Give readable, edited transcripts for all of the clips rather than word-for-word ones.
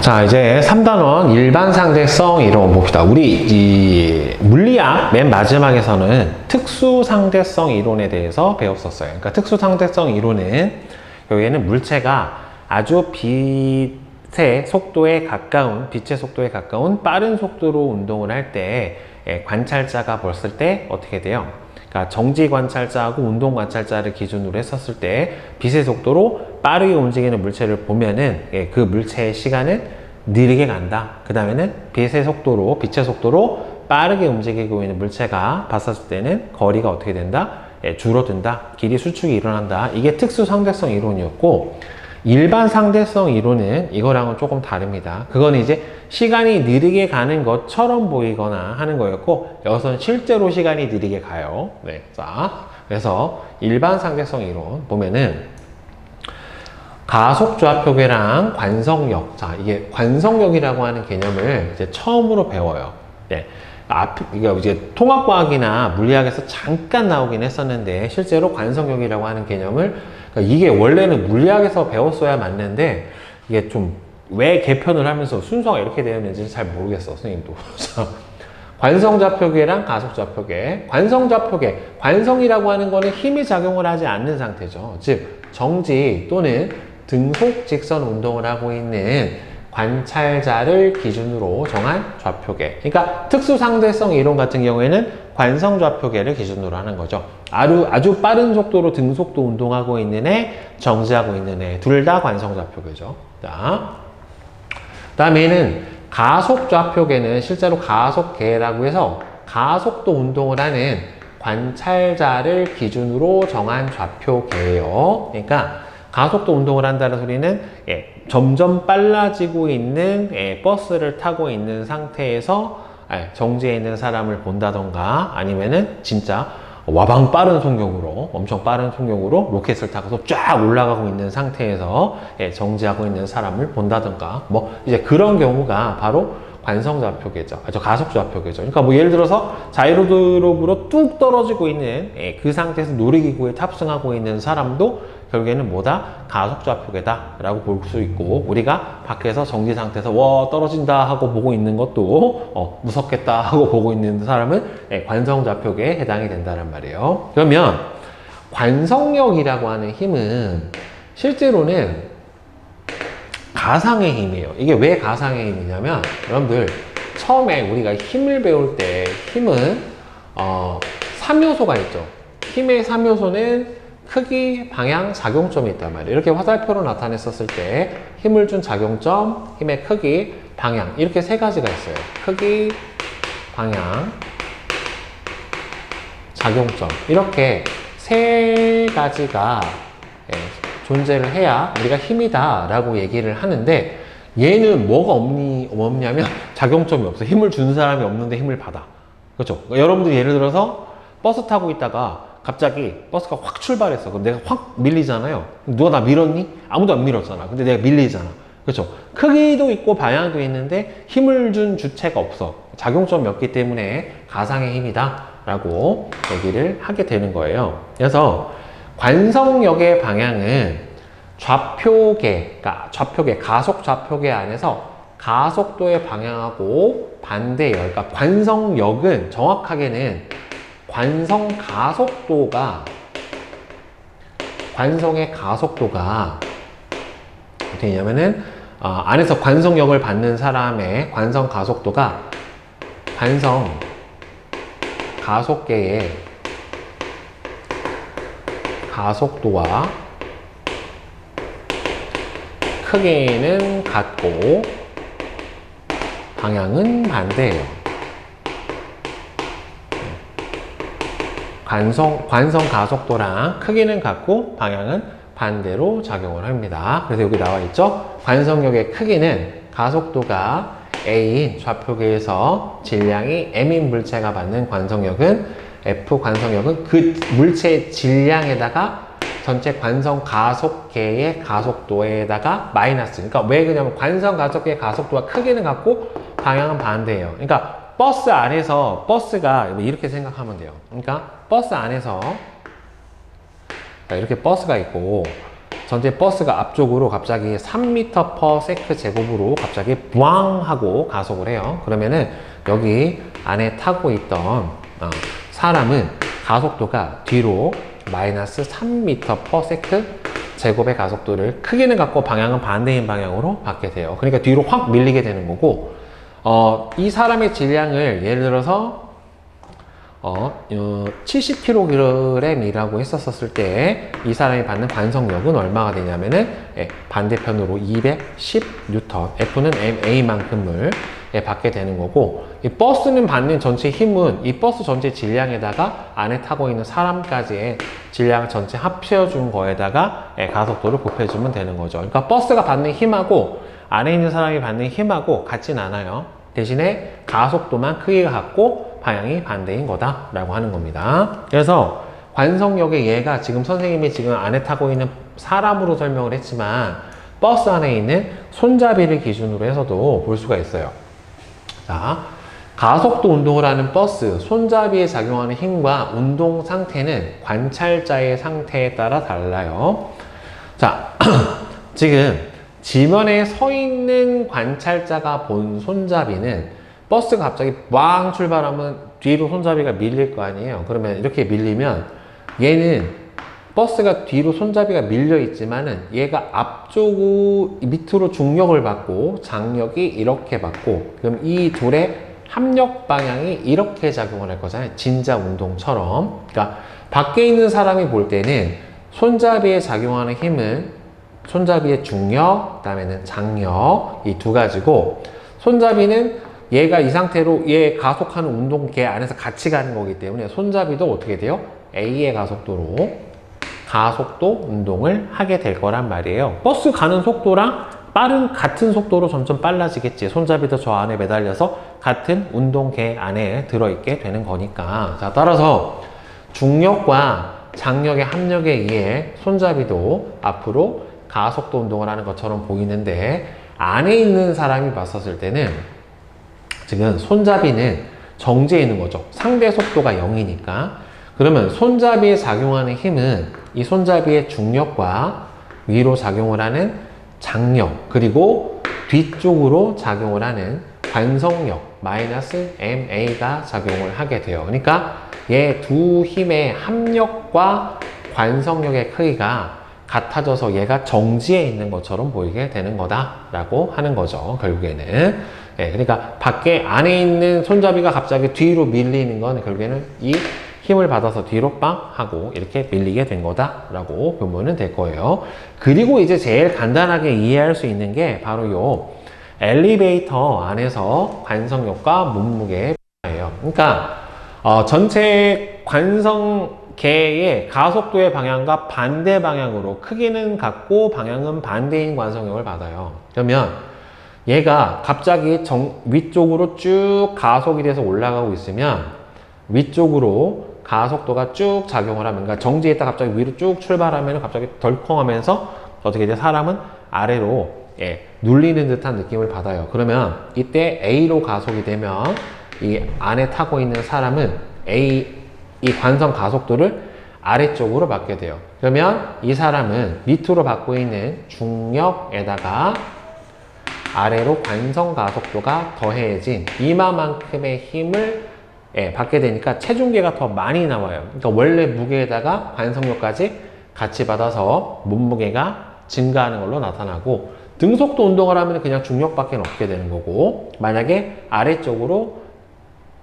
자, 이제 3단원 일반상대성 이론 봅시다. 우리 이 물리학 맨 마지막에서는 특수상대성 이론에 대해서 배웠었어요. 그러니까 특수상대성 이론은 여기에는 물체가 아주 빛의 속도에 가까운 빠른 속도로 운동을 할 때 관찰자가 봤을 때 어떻게 돼요? 그러니까 정지 관찰자하고 운동 관찰자를 기준으로 했었을 때 빛의 속도로 빠르게 움직이는 물체를 보면은 그 물체의 시간은 느리게 간다. 그 다음에는 빛의 속도로 빠르게 움직이고 있는 물체가 봤었을 때는 거리가 어떻게 된다? 줄어든다. 길이 수축이 일어난다. 이게 특수상대성 이론이었고, 일반 상대성 이론은 이거랑은 조금 다릅니다. 그건 이제 시간이 느리게 가는 것처럼 보이거나 하는 거였고, 여기서는 실제로 시간이 느리게 가요. 네. 자, 그래서 일반 상대성 이론 보면은 가속좌표계랑 관성력. 자, 이게 관성력이라고 하는 개념을 이제 처음으로 배워요. 네. 이게 이제 통합과학이나 물리학에서 잠깐 나오긴 했었는데, 실제로 관성력이라고 하는 개념을, 그러니까 이게 원래는 물리학에서 배웠어야 맞는데, 이게 좀 왜 개편을 하면서 순서가 이렇게 되었는지 잘 모르겠어, 선생님도. 관성좌표계랑 가속좌표계. 관성좌표계. 관성이라고 하는 거는 힘이 작용을 하지 않는 상태죠. 즉, 정지 또는 등속 직선 운동을 하고 있는 관찰자를 기준으로 정한 좌표계. 그러니까 특수상대성 이론 같은 경우에는 관성좌표계를 기준으로 하는 거죠. 아주 빠른 속도로 등속도 운동하고 있는 애, 정지하고 있는 애, 둘 다 관성좌표계죠. 자, 다음에는 가속좌표계는 실제로 가속계라고 해서 가속도 운동을 하는 관찰자를 기준으로 정한 좌표계예요. 그러니까 가속도 운동을 한다는 소리는 점점 빨라지고 있는 버스를 타고 있는 상태에서 정지해 있는 사람을 본다던가, 아니면은 진짜 와방 빠른 속력으로, 엄청 빠른 속력으로 로켓을 타고서 쫙 올라가고 있는 상태에서 정지하고 있는 사람을 본다던가, 뭐 이제 그런 경우가 바로 관성좌표계죠. 가속좌표계죠. 그러니까 뭐 예를 들어서 자이로드롭으로 뚝 떨어지고 있는 그 상태에서 놀이기구에 탑승하고 있는 사람도 결국에는 뭐다? 가속좌표계다 라고 볼 수 있고, 우리가 밖에서 정지 상태에서 와 떨어진다 하고 보고 있는 것도 무섭겠다 하고 보고 있는 사람은 관성좌표계에 해당이 된다는 말이에요. 그러면 관성력이라고 하는 힘은 실제로는 가상의 힘이에요. 이게 왜 가상의 힘이냐면, 여러분들 처음에 우리가 힘을 배울 때 힘은 3요소가 있죠. 힘의 3요소는 크기, 방향, 작용점이 있단 말이에요. 이렇게 화살표로 나타냈었을 때 힘을 준 작용점, 힘의 크기, 방향, 이렇게 세 가지가 있어요. 크기, 방향, 작용점, 이렇게 세 가지가 존재를 해야 우리가 힘이다 라고 얘기를 하는데, 얘는 뭐가 없냐면 작용점이 없어. 힘을 준 사람이 없는데 힘을 받아. 그렇죠? 여러분들 예를 들어서 버스 타고 있다가 갑자기 버스가 확 출발했어. 그럼 내가 확 밀리잖아요. 누가 나 밀었니? 아무도 안 밀었잖아. 근데 내가 밀리잖아. 그렇죠? 크기도 있고 방향도 있는데 힘을 준 주체가 없어. 작용점이 없기 때문에 가상의 힘이다 라고 얘기를 하게 되는 거예요. 그래서 관성력의 방향은 좌표계, 가속좌표계 안에서 가속도의 방향하고 반대예요. 그러니까 관성력은 정확하게는 관성의 가속도가 어떻게 되냐면은 안에서 관성력을 받는 사람의 관성 가속도가 관성 가속계의 가속도와 크기는 같고 방향은 반대예요. 관성 가속도랑 크기는 같고 방향은 반대로 작용을 합니다. 그래서 여기 나와 있죠. 관성력의 크기는 가속도가 A인 좌표계에서 질량이 M인 물체가 받는 관성력은 F 관성력은 그 물체의 질량에다가 전체 관성 가속계의 가속도에다가 마이너스. 그러니까 왜 그러냐면 관성 가속계의 가속도와 크기는 같고 방향은 반대예요. 그러니까 버스 안에서 버스가 이렇게 생각하면 돼요. 그러니까 버스 안에서 이렇게 버스가 있고 전체 버스가 앞쪽으로 갑자기 3m/s 제곱으로 갑자기 부앙 하고 가속을 해요. 그러면은 여기 안에 타고 있던 사람은 가속도가 뒤로 마이너스 3m/s 제곱의 가속도를 크기는 같고 방향은 반대인 방향으로 받게 돼요. 그러니까 뒤로 확 밀리게 되는 거고, 이 사람의 질량을 예를 들어서 70kg이라고 했었을 때 이 사람이 받는 관성력은 얼마가 되냐면은 반대편으로 210N, F는 MA만큼을 받게 되는 거고, 이 버스는 받는 전체 힘은 이 버스 전체 질량에다가 안에 타고 있는 사람까지의 질량 전체 합쳐준 거에다가 가속도를 곱해주면 되는 거죠. 그러니까 버스가 받는 힘하고 안에 있는 사람이 받는 힘하고 같진 않아요. 대신에 가속도만 크기가 같고 방향이 반대인 거다라고 하는 겁니다. 그래서 관성력의 얘가 지금 선생님이 지금 안에 타고 있는 사람으로 설명을 했지만 버스 안에 있는 손잡이를 기준으로 해서도 볼 수가 있어요. 자, 가속도 운동을 하는 버스, 손잡이에 작용하는 힘과 운동 상태는 관찰자의 상태에 따라 달라요. 자, 지금 지면에 서 있는 관찰자가 본 손잡이는 버스가 갑자기 왕 출발하면 뒤로 손잡이가 밀릴 거 아니에요. 그러면 이렇게 밀리면 얘는 버스가 뒤로 손잡이가 밀려 있지만은 얘가 앞쪽 밑으로 중력을 받고 장력이 이렇게 받고, 그럼 이 둘의 합력 방향이 이렇게 작용을 할 거잖아요. 진자 운동처럼. 그러니까 밖에 있는 사람이 볼 때는 손잡이에 작용하는 힘은 손잡이의 중력, 그 다음에는 장력, 이 두 가지고, 손잡이는 얘가 이 상태로 얘 가속하는 운동 걔 안에서 같이 가는 거기 때문에 손잡이도 어떻게 돼요? A의 가속도로 가속도 운동을 하게 될 거란 말이에요. 버스 가는 속도랑 같은 속도로 점점 빨라지겠지. 손잡이도 저 안에 매달려서 같은 운동계 안에 들어있게 되는 거니까. 자, 따라서 중력과 장력의 합력에 의해 손잡이도 앞으로 가속도 운동을 하는 것처럼 보이는데, 안에 있는 사람이 봤었을 때는 지금 손잡이는 정지해 있는 거죠. 상대 속도가 0이니까. 그러면 손잡이에 작용하는 힘은 이 손잡이의 중력과 위로 작용을 하는 장력, 그리고 뒤쪽으로 작용을 하는 관성력 마이너스 MA가 작용을 하게 돼요. 그러니까 얘 두 힘의 합력과 관성력의 크기가 같아져서 얘가 정지해 있는 것처럼 보이게 되는 거다라고 하는 거죠. 결국에는. 그러니까 밖에 안에 있는 손잡이가 갑자기 뒤로 밀리는 건 결국에는 이 힘을 받아서 뒤로 빵 하고 이렇게 밀리게 된 거다라고 보면 될 거예요. 그리고 이제 제일 간단하게 이해할 수 있는 게 바로 요 엘리베이터 안에서 관성력과 몸무게의 변화예요. 그러니까 전체 관성계의 가속도의 방향과 반대 방향으로 크기는 같고 방향은 반대인 관성력을 받아요. 그러면 얘가 갑자기 위쪽으로 쭉 가속이 돼서 올라가고 있으면 위쪽으로 가속도가 쭉 작용을 하면, 그러니까 정지했다 갑자기 위로 쭉 출발하면 갑자기 덜컹하면서 어떻게 돼? 사람은 아래로 눌리는 듯한 느낌을 받아요. 그러면 이때 A로 가속이 되면 이 안에 타고 있는 사람은 이 관성 가속도를 아래쪽으로 받게 돼요. 그러면 이 사람은 밑으로 받고 있는 중력에다가 아래로 관성 가속도가 더해진 이마만큼의 힘을 받게 되니까 체중계가 더 많이 나와요. 그러니까 원래 무게에다가 관성력까지 같이 받아서 몸무게가 증가하는 걸로 나타나고, 등속도 운동을 하면 그냥 중력밖에 없게 되는 거고, 만약에 아래쪽으로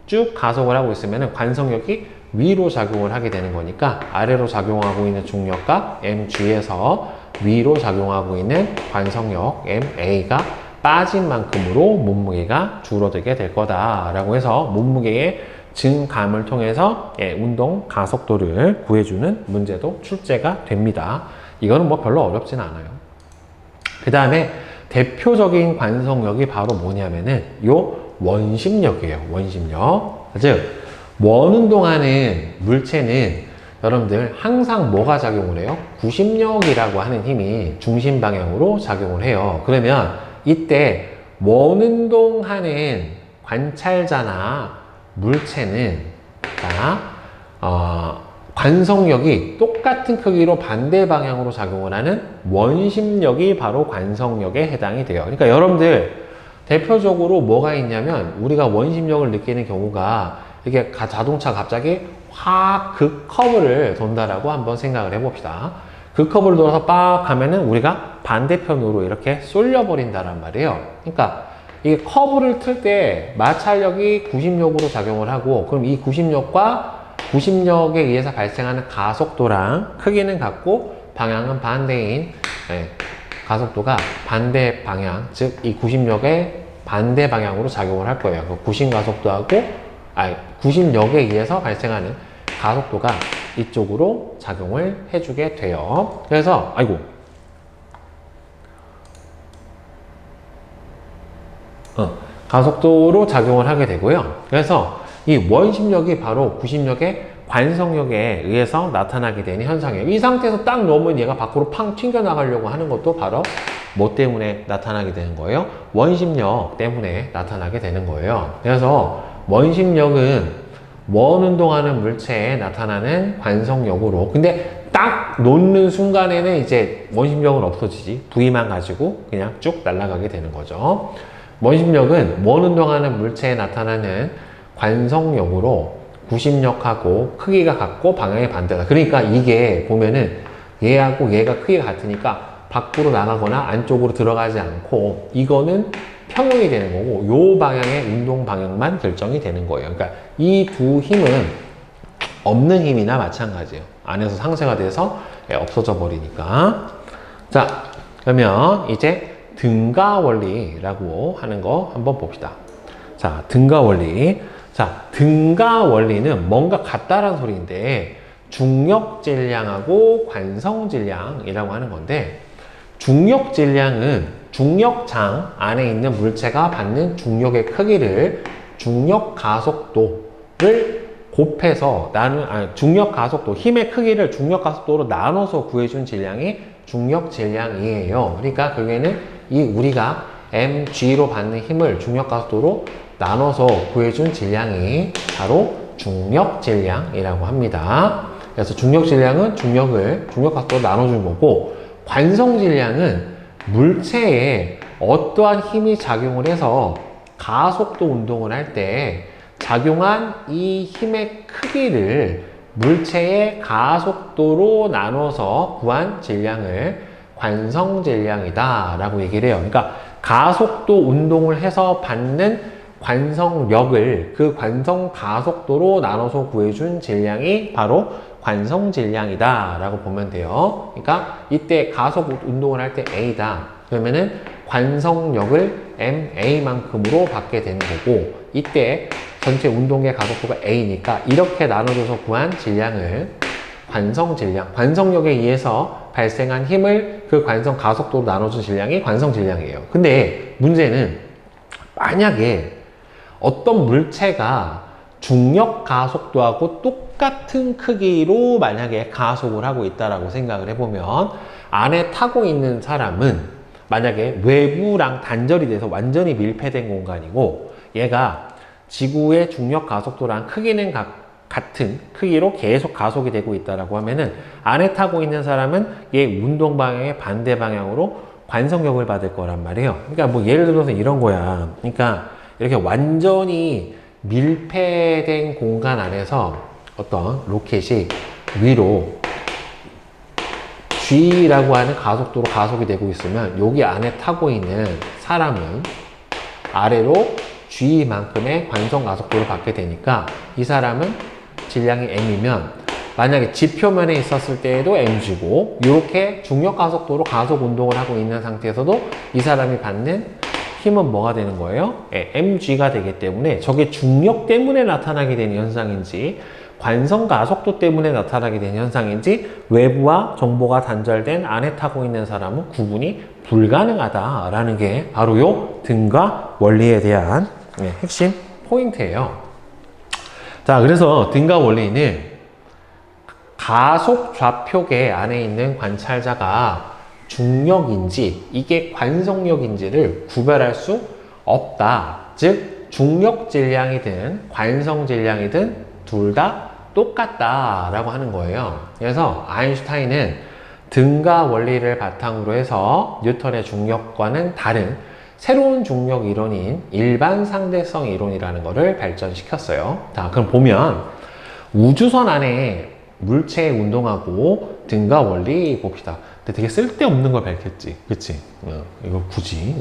쭉 가속을 하고 있으면 관성력이 위로 작용을 하게 되는 거니까 아래로 작용하고 있는 중력과 mg에서 위로 작용하고 있는 관성력 ma가 빠진 만큼으로 몸무게가 줄어들게 될 거다라고 해서 몸무게의 증감을 통해서 운동 가속도를 구해주는 문제도 출제가 됩니다. 이거는 뭐 별로 어렵진 않아요. 그 다음에 대표적인 관성력이 바로 뭐냐면은 요 원심력이에요. 원심력. 즉 원운동하는 물체는 여러분들 항상 뭐가 작용을 해요? 구심력이라고 하는 힘이 중심 방향으로 작용을 해요. 그러면 이때 원운동하는 관찰자나 물체는 관성력이 똑같은 크기로 반대 방향으로 작용을 하는 원심력이 바로 관성력에 해당이 돼요. 그러니까 여러분들 대표적으로 뭐가 있냐면 우리가 원심력을 느끼는 경우가 이렇게 자동차 갑자기 확 그 커브를 돈다라고 한번 생각을 해봅시다. 그 커브를 돌아서 빡 하면은 우리가 반대편으로 이렇게 쏠려 버린다란 말이에요. 그러니까 이 커브를 틀 때 마찰력이 구심력으로 작용을 하고, 그럼 이 구심력과 구심력에 의해서 발생하는 가속도랑 크기는 같고 방향은 반대인, 가속도가 반대 방향, 즉 이 구심력의 반대 방향으로 작용을 할 거예요. 그 구심 가속도하고 구심력에 의해서 발생하는 가속도가 이쪽으로 작용을 해주게 돼요. 그래서 가속도로 작용을 하게 되고요. 그래서 이 원심력이 바로 구심력의 관성력에 의해서 나타나게 되는 현상이에요. 이 상태에서 딱 놓으면 얘가 밖으로 팡 튕겨나가려고 하는 것도 바로 뭐 때문에 나타나게 되는 거예요? 원심력 때문에 나타나게 되는 거예요. 그래서 원심력은 원 운동하는 물체에 나타나는 관성력으로, 근데 딱 놓는 순간에는 이제 원심력은 없어지지, V만 가지고 그냥 쭉 날아가게 되는 거죠. 원심력은 원 운동하는 물체에 나타나는 관성력으로 구심력하고 크기가 같고 방향이 반대다. 그러니까 이게 보면은 얘하고 얘가 크기가 같으니까 밖으로 나가거나 안쪽으로 들어가지 않고 이거는 평형이 되는 거고 요 방향의 운동 방향만 결정이 되는 거예요. 그러니까 이 두 힘은 없는 힘이나 마찬가지예요. 안에서 상쇄가 돼서 없어져 버리니까. 자, 그러면 이제 등가 원리라고 하는 거 한번 봅시다. 자, 등가 원리. 자, 등가 원리는 뭔가 같다라는 소리인데 중력 질량하고 관성 질량이라고 하는 건데, 중력 질량은 중력장 안에 있는 물체가 받는 중력의 크기를 중력 가속도를 곱해서 중력 가속도, 힘의 크기를 중력 가속도로 나눠서 구해준 질량이 중력 질량이에요. 그러니까 결국에는 이 우리가 mg로 받는 힘을 중력 가속도로 나눠서 구해준 질량이 바로 중력 질량이라고 합니다. 그래서 중력 질량은 중력 가속도로 나눠준 거고, 관성 질량은 물체에 어떠한 힘이 작용을 해서 가속도 운동을 할 때 작용한 이 힘의 크기를 물체의 가속도로 나눠서 구한 질량을 관성 질량이다 라고 얘기를 해요. 그러니까 가속도 운동을 해서 받는 관성력을 그 관성 가속도로 나눠서 구해준 질량이 바로 관성 질량이다 라고 보면 돼요. 그러니까 이때 가속 운동을 할 때 A다 그러면은 관성력을 MA만큼으로 받게 되는 거고, 이때 전체 운동의 가속도가 A니까 이렇게 나눠줘서 구한 질량을 관성 질량, 관성력에 의해서 발생한 힘을 그 관성 가속도로 나눠준 질량이 관성 질량이에요. 근데 문제는 만약에 어떤 물체가 중력 가속도하고 똑같은 크기로 만약에 가속을 하고 있다라고 생각을 해보면, 안에 타고 있는 사람은 만약에 외부랑 단절이 돼서 완전히 밀폐된 공간이고 얘가 지구의 중력 가속도랑 크기는 같은 크기로 계속 가속이 되고 있다라고 하면은 안에 타고 있는 사람은 얘 운동 방향의 반대 방향으로 관성력을 받을 거란 말이에요. 그러니까 뭐 예를 들어서 이런 거야. 그러니까 이렇게 완전히 밀폐된 공간 안에서 어떤 로켓이 위로 G라고 하는 가속도로 가속이 되고 있으면 여기 안에 타고 있는 사람은 아래로 G만큼의 관성 가속도를 받게 되니까 이 사람은 질량이 M이면 만약에 지표면에 있었을 때에도 mg고 이렇게 중력 가속도로 가속 운동을 하고 있는 상태에서도 이 사람이 받는 힘은 뭐가 되는 거예요? mg가 되기 때문에 저게 중력 때문에 나타나게 되는 현상인지 관성 가속도 때문에 나타나게 된 현상인지 외부와 정보가 단절된 안에 타고 있는 사람은 구분이 불가능하다라는 게 바로 요 등가 원리에 대한 핵심 포인트예요. 자, 그래서 등가 원리는 가속 좌표계 안에 있는 관찰자가 중력인지 이게 관성력인지를 구별할 수 없다. 즉 중력 질량이든 관성 질량이든 둘 다 똑같다라고 하는 거예요. 그래서 아인슈타인은 등가 원리를 바탕으로 해서 뉴턴의 중력과는 다른 새로운 중력 이론인 일반 상대성 이론이라는 것을 발전시켰어요. 자, 그럼 보면 우주선 안에 물체의 운동하고 등가 원리 봅시다. 근데 되게 쓸데없는 걸 밝혔지. 그치? 이거 굳이.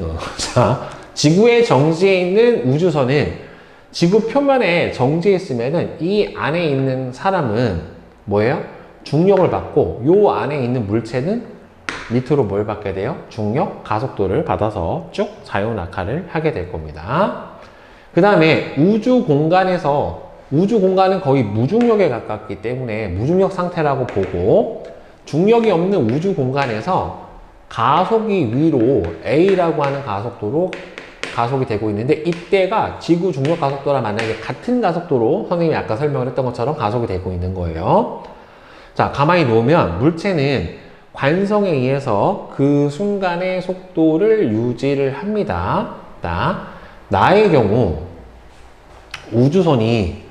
자, 지구의 정지에 있는 우주선은 지구 표면에 정지해 있으면은 이 안에 있는 사람은 뭐예요? 중력을 받고 요 안에 있는 물체는 밑으로 뭘 받게 돼요? 중력 가속도를 받아서 쭉 자유낙하를 하게 될 겁니다. 그 다음에 우주 공간은 거의 무중력에 가깝기 때문에 무중력 상태라고 보고, 중력이 없는 우주 공간에서 가속이 위로 A라고 하는 가속도로 가속이 되고 있는데, 이때가 지구 중력 가속도랑 만약에 같은 가속도로 선생님이 아까 설명을 했던 것처럼 가속이 되고 있는 거예요. 자, 가만히 놓으면 물체는 관성에 의해서 그 순간의 속도를 유지를 합니다. 나의 경우 우주선이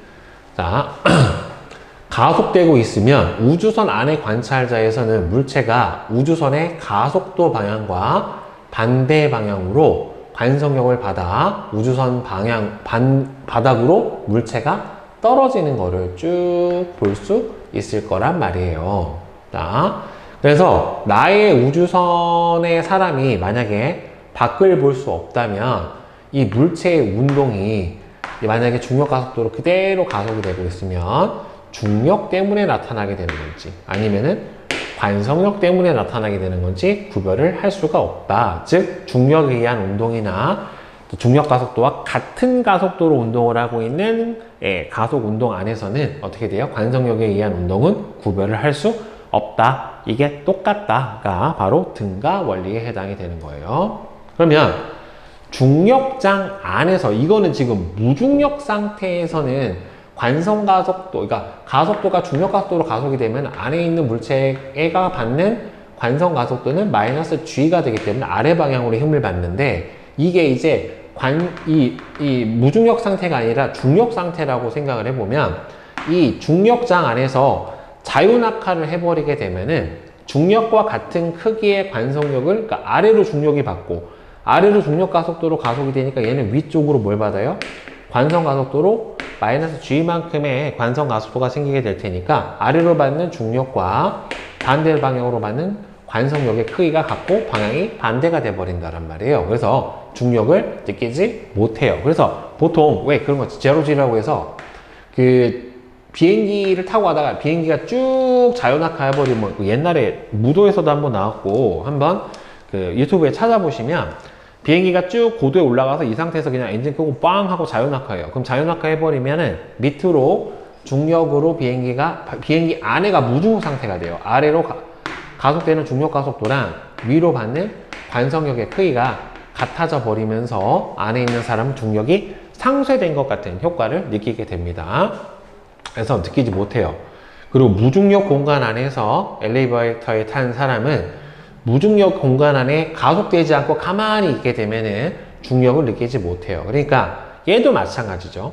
가속되고 있으면 우주선 안의 관찰자에서는 물체가 우주선의 가속도 방향과 반대 방향으로 관성력을 받아 우주선 바닥으로 물체가 떨어지는 거를 쭉 볼 수 있을 거란 말이에요. 그래서 나의 우주선의 사람이 만약에 밖을 볼 수 없다면 이 물체의 운동이 만약에 중력 가속도로 그대로 가속이 되고 있으면 중력 때문에 나타나게 되는 건지 아니면은 관성력 때문에 나타나게 되는 건지 구별을 할 수가 없다. 즉 중력에 의한 운동이나 중력 가속도와 같은 가속도로 운동을 하고 있는 가속 운동 안에서는 어떻게 돼요? 관성력에 의한 운동은 구별을 할 수 없다. 이게 똑같다가 바로 등가 원리에 해당이 되는 거예요. 그러면 중력장 안에서, 이거는 지금 무중력 상태에서는 관성 가속도, 그러니까 가속도가 중력 가속도로 가속이 되면 안에 있는 물체가 받는 관성 가속도는 마이너스 G가 되기 때문에 아래 방향으로 힘을 받는데, 이게 이제 이 무중력 상태가 아니라 중력 상태라고 생각을 해보면, 이 중력장 안에서 자유낙하를 해버리게 되면은 중력과 같은 크기의 관성력을, 그러니까 아래로 중력이 받고 아래로 중력 가속도로 가속이 되니까 얘는 위쪽으로 뭘 받아요? 관성 가속도로 마이너스 G만큼의 관성 가속도가 생기게 될 테니까 아래로 받는 중력과 반대 방향으로 받는 관성력의 크기가 같고 방향이 반대가 돼 버린다란 말이에요. 그래서 중력을 느끼지 못해요. 그래서 보통 왜 그런 거 제로지라고 해서 그 비행기를 타고 가다가 비행기가 쭉 자유낙하 해버리면, 옛날에 무도에서도 한번 나왔고 한번 그 유튜브에 찾아보시면 비행기가 쭉 고도에 올라가서 이 상태에서 그냥 엔진 끄고 빵 하고 자유낙하해요. 그럼 자유낙하 해버리면은 밑으로 중력으로 비행기 안에가 무중력 상태가 돼요. 아래로 가속되는 중력 가속도랑 위로 받는 관성력의 크기가 같아져 버리면서 안에 있는 사람은 중력이 상쇄된 것 같은 효과를 느끼게 됩니다. 그래서 느끼지 못해요. 그리고 무중력 공간 안에서 엘리베이터에 탄 사람은 무중력 공간 안에 가속되지 않고 가만히 있게 되면은 중력을 느끼지 못해요. 그러니까 얘도 마찬가지죠.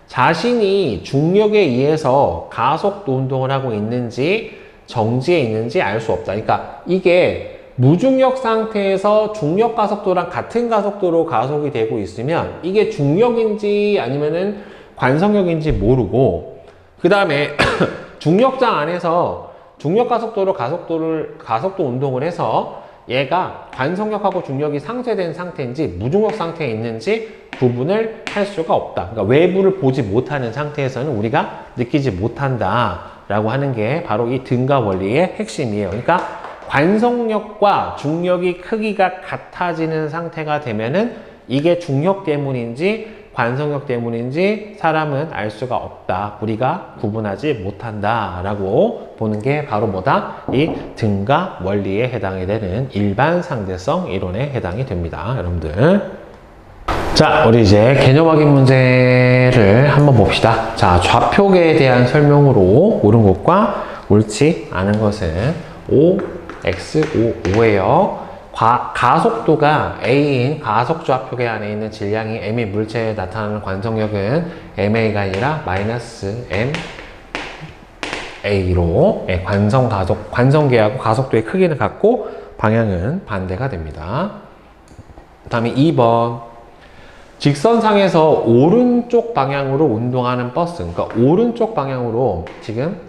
자신이 중력에 의해서 가속도 운동을 하고 있는지 정지에 있는지 알 수 없다. 그러니까 이게 무중력 상태에서 중력 가속도랑 같은 가속도로 가속이 되고 있으면 이게 중력인지 아니면은 관성력인지 모르고, 그 다음에 중력장 안에서 중력 가속도로 가속도 운동을 해서 얘가 관성력하고 중력이 상쇄된 상태인지 무중력 상태에 있는지 구분을 할 수가 없다. 그러니까 외부를 보지 못하는 상태에서는 우리가 느끼지 못한다 라고 하는 게 바로 이 등가 원리의 핵심이에요. 그러니까 관성력과 중력이 크기가 같아지는 상태가 되면은 이게 중력 때문인지 관성력 때문인지 사람은 알 수가 없다. 우리가 구분하지 못한다 라고 보는 게 바로 뭐다? 이 등가 원리에 해당이 되는 일반 상대성 이론에 해당이 됩니다. 여러분들. 자, 우리 이제 개념 확인 문제를 한번 봅시다. 자, 좌표계에 대한 설명으로 옳은 것과 옳지 않은 것은 O, X, O, O예요. 가속도가 A인 가속 좌표계 안에 있는 질량이 M인 물체에 나타나는 관성력은 MA가 아니라 마이너스 M A로 관성계하고 가속도의 크기는 같고 방향은 반대가 됩니다. 그 다음에 2번 직선상에서 오른쪽 방향으로 운동하는 버스, 그러니까 오른쪽 방향으로 지금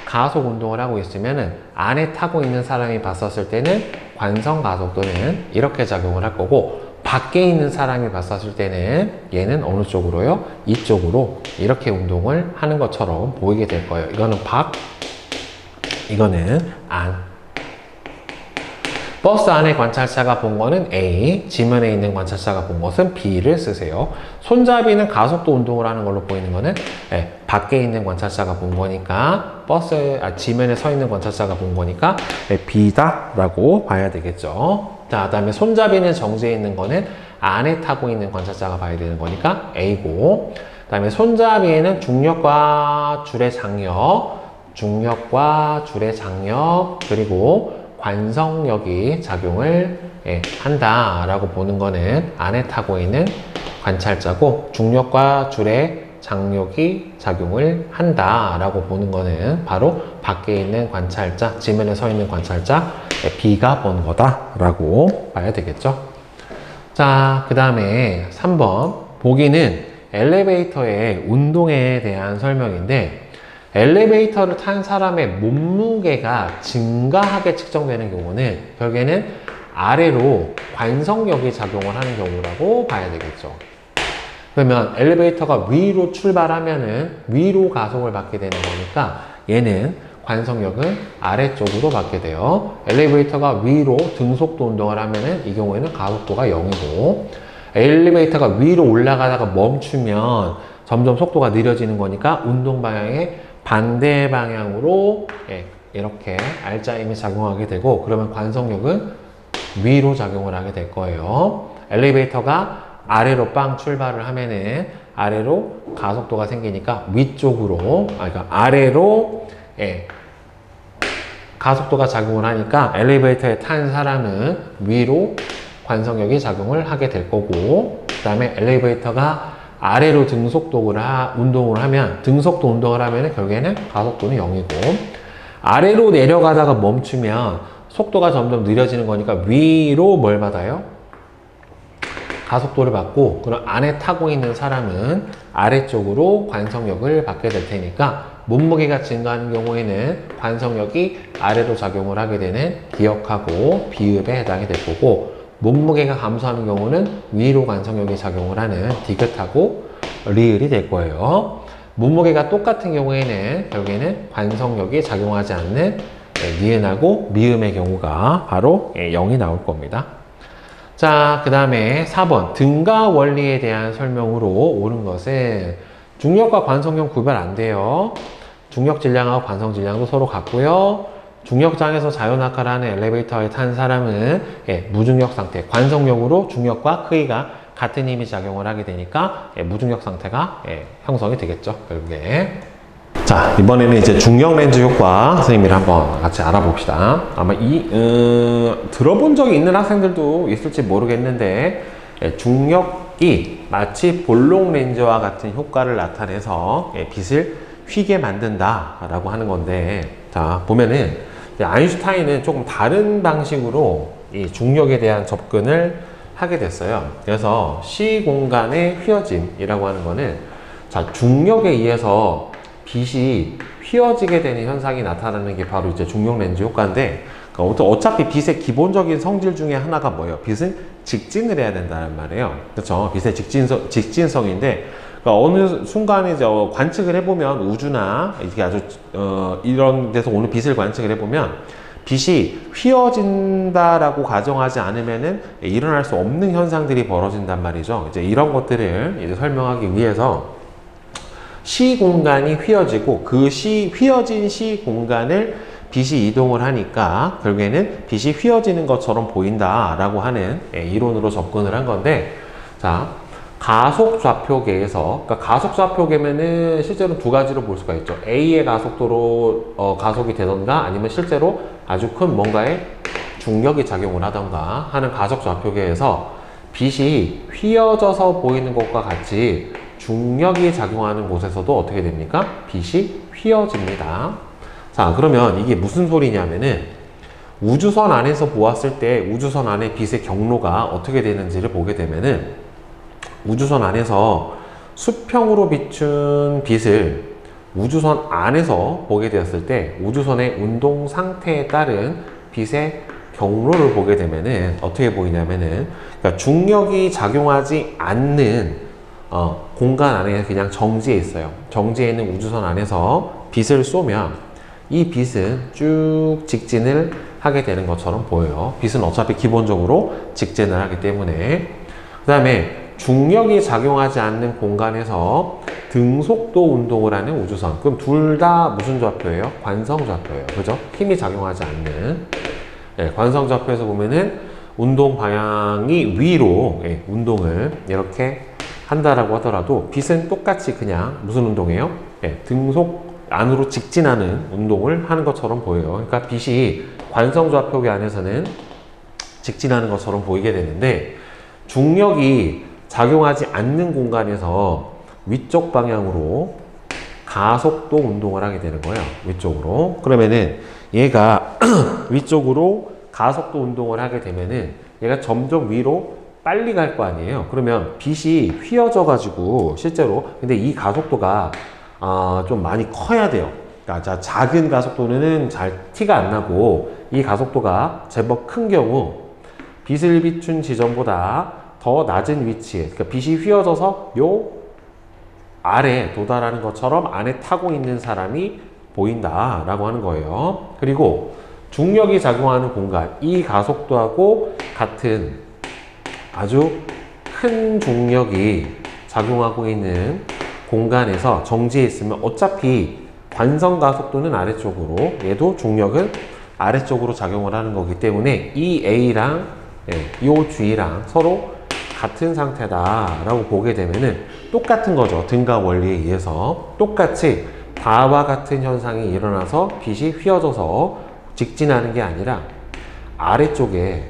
가속 운동을 하고 있으면은 안에 타고 있는 사람이 봤었을 때는 관성 가속도는 이렇게 작용을 할 거고, 밖에 있는 사람이 봤었을 때는 얘는 어느 쪽으로요? 이쪽으로 이렇게 운동을 하는 것처럼 보이게 될 거예요. 이거는 밖, 이거는 안. 버스 안에 관찰자가 본 거는 A, 지면에 있는 관찰자가 본 것은 B를 쓰세요. 손잡이는 가속도 운동을 하는 걸로 보이는 거는 밖에 있는 관찰자가 본 거니까 지면에 서 있는 관찰자가 본 거니까 B다 라고 봐야 되겠죠. 자, 그 다음에 손잡이는 정지해 있는 거는 안에 타고 있는 관찰자가 봐야 되는 거니까 A고, 그 다음에 손잡이에는 중력과 줄의 장력, 그리고 관성력이 작용을 한다라고 보는 거는 안에 타고 있는 관찰자고, 중력과 줄의 장력이 작용을 한다라고 보는 거는 바로 밖에 있는 관찰자, 지면에 서 있는 관찰자 B가 본 거다라고 봐야 되겠죠. 자, 그 다음에 3번 보기는 엘리베이터의 운동에 대한 설명인데, 엘리베이터를 탄 사람의 몸무게가 증가하게 측정되는 경우는 결국에는 아래로 관성력이 작용을 하는 경우라고 봐야 되겠죠. 그러면 엘리베이터가 위로 출발하면은 위로 가속을 받게 되는 거니까 얘는 관성력은 아래쪽으로 받게 돼요. 엘리베이터가 위로 등속도 운동을 하면은 이 경우에는 가속도가 0이고, 엘리베이터가 위로 올라가다가 멈추면 점점 속도가 느려지는 거니까 운동 방향의 반대 방향으로 이렇게 R자임이 작용하게 되고, 그러면 관성력은 위로 작용을 하게 될 거예요. 엘리베이터가 아래로 빵 출발을 하면은 아래로 가속도가 생기니까 위쪽으로, 그러니까 아래로 가속도가 작용을 하니까 엘리베이터에 탄 사람은 위로 관성력이 작용을 하게 될 거고, 그 다음에 엘리베이터가 아래로 등속도 운동을 하면 결국에는 가속도는 0이고, 아래로 내려가다가 멈추면 속도가 점점 느려지는 거니까 위로 뭘 받아요? 가속도를 받고, 그럼 안에 타고 있는 사람은 아래쪽으로 관성력을 받게 될 테니까 몸무게가 증가하는 경우에는 관성력이 아래로 작용을 하게 되는 기역하고 비읍에 해당이 될 거고, 몸무게가 감소하는 경우는 위로 관성력이 작용을 하는 디귿하고 리을이 될 거예요. 몸무게가 똑같은 경우에는 결국에는 관성력이 작용하지 않는 니은하고 미음의 경우가 바로 0이 나올 겁니다. 자, 그 다음에 4번 등가 원리에 대한 설명으로 옳은 것은 중력과 관성력 구별 안 돼요. 중력 질량하고 관성 질량도 서로 같고요. 중력장에서 자유낙하를 하는 엘리베이터에 탄 사람은 무중력 상태, 관성력으로 중력과 크기가 같은 힘이 작용을 하게 되니까 무중력 상태가 형성이 되겠죠, 결국에. 자, 이번에는 이제 중력 렌즈 효과 선생님이랑 한번 같이 알아봅시다. 아마 들어본 적이 있는 학생들도 있을지 모르겠는데, 중력이 마치 볼록 렌즈와 같은 효과를 나타내서 빛을 휘게 만든다 라고 하는 건데, 자, 보면은 아인슈타인은 조금 다른 방식으로 이 중력에 대한 접근을 하게 됐어요. 그래서 시공간의 휘어짐이라고 하는 거는, 자, 중력에 의해서 빛이 휘어지게 되는 현상이 나타나는 게 바로 이제 중력 렌즈 효과인데, 그러니까 어차피 빛의 기본적인 성질 중에 하나가 뭐예요? 빛은 직진을 해야 된다는 말이에요. 그렇죠? 빛의 직진성인데, 그러니까 어느 순간에 이제 관측을 해보면 우주나 이게 아주 이런 데서 오는 빛을 관측을 해보면 빛이 휘어진다라고 가정하지 않으면은 일어날 수 없는 현상들이 벌어진단 말이죠. 이제 이런 것들을 이제 설명하기 위해서 시공간이 휘어지고 그 휘어진 시공간을 빛이 이동을 하니까 결국에는 빛이 휘어지는 것처럼 보인다라고 하는 이론으로 접근을 한 건데, 자, 가속 좌표계에서, 그러니까 가속 좌표계면은 실제로 두 가지로 볼 수가 있죠. A의 가속도로 가속이 되던가, 아니면 실제로 아주 큰 뭔가의 중력이 작용을 하던가 하는 가속 좌표계에서 빛이 휘어져서 보이는 것과 같이 중력이 작용하는 곳에서도 어떻게 됩니까? 빛이 휘어집니다. 자, 자, 그러면 이게 무슨 소리냐면은 우주선 안에서 보았을 때 우주선 안의 빛의 경로가 어떻게 되는지를 보게 되면은 우주선 안에서 수평으로 비춘 빛을 우주선 안에서 보게 되었을 때 우주선의 운동 상태에 따른 빛의 경로를 보게 되면은 어떻게 보이냐면은 그러니까 중력이 작용하지 않는 공간 안에 그냥 정지해 있어요. 정지해 있는 우주선 안에서 빛을 쏘면 이 빛은 쭉 직진을 하게 되는 것처럼 보여요. 빛은 어차피 기본적으로 직진을 하기 때문에. 그 다음에 중력이 작용하지 않는 공간에서 등속도 운동을 하는 우주선. 그럼 둘 다 무슨 좌표예요? 관성 좌표예요. 그죠? 힘이 작용하지 않는. 네, 관성 좌표에서 보면은 운동 방향이 위로 운동을 이렇게 한다라고 하더라도 빛은 똑같이 그냥 무슨 운동이에요? 네, 등속 안으로 직진하는 운동을 하는 것처럼 보여요. 그러니까 빛이 관성 좌표계 안에서는 직진하는 것처럼 보이게 되는데 중력이 작용하지 않는 공간에서 위쪽 방향으로 가속도 운동을 하게 되는 거예요. 위쪽으로. 그러면은 얘가 위쪽으로 가속도 운동을 하게 되면은 얘가 점점 위로 빨리 갈 거 아니에요. 그러면 빛이 휘어져 가지고 실제로 근데 이 가속도가 좀 많이 커야 돼요. 그러니까 작은 가속도는 잘 티가 안 나고 이 가속도가 제법 큰 경우 빛을 비춘 지점보다 더 낮은 위치에 그러니까 빛이 휘어져서 요 아래 도달하는 것처럼 안에 타고 있는 사람이 보인다라고 하는 거예요. 그리고 중력이 작용하는 공간, 이 가속도하고 같은 아주 큰 중력이 작용하고 있는 공간에서 정지해 있으면 어차피 관성 가속도는 아래쪽으로, 얘도 중력은 아래쪽으로 작용을 하는 거기 때문에 이 A랑 이 G랑 서로 같은 상태다라고 보게 되면은 똑같은 거죠. 등가 원리에 의해서 똑같이 다와 같은 현상이 일어나서 빛이 휘어져서 직진하는 게 아니라 아래쪽에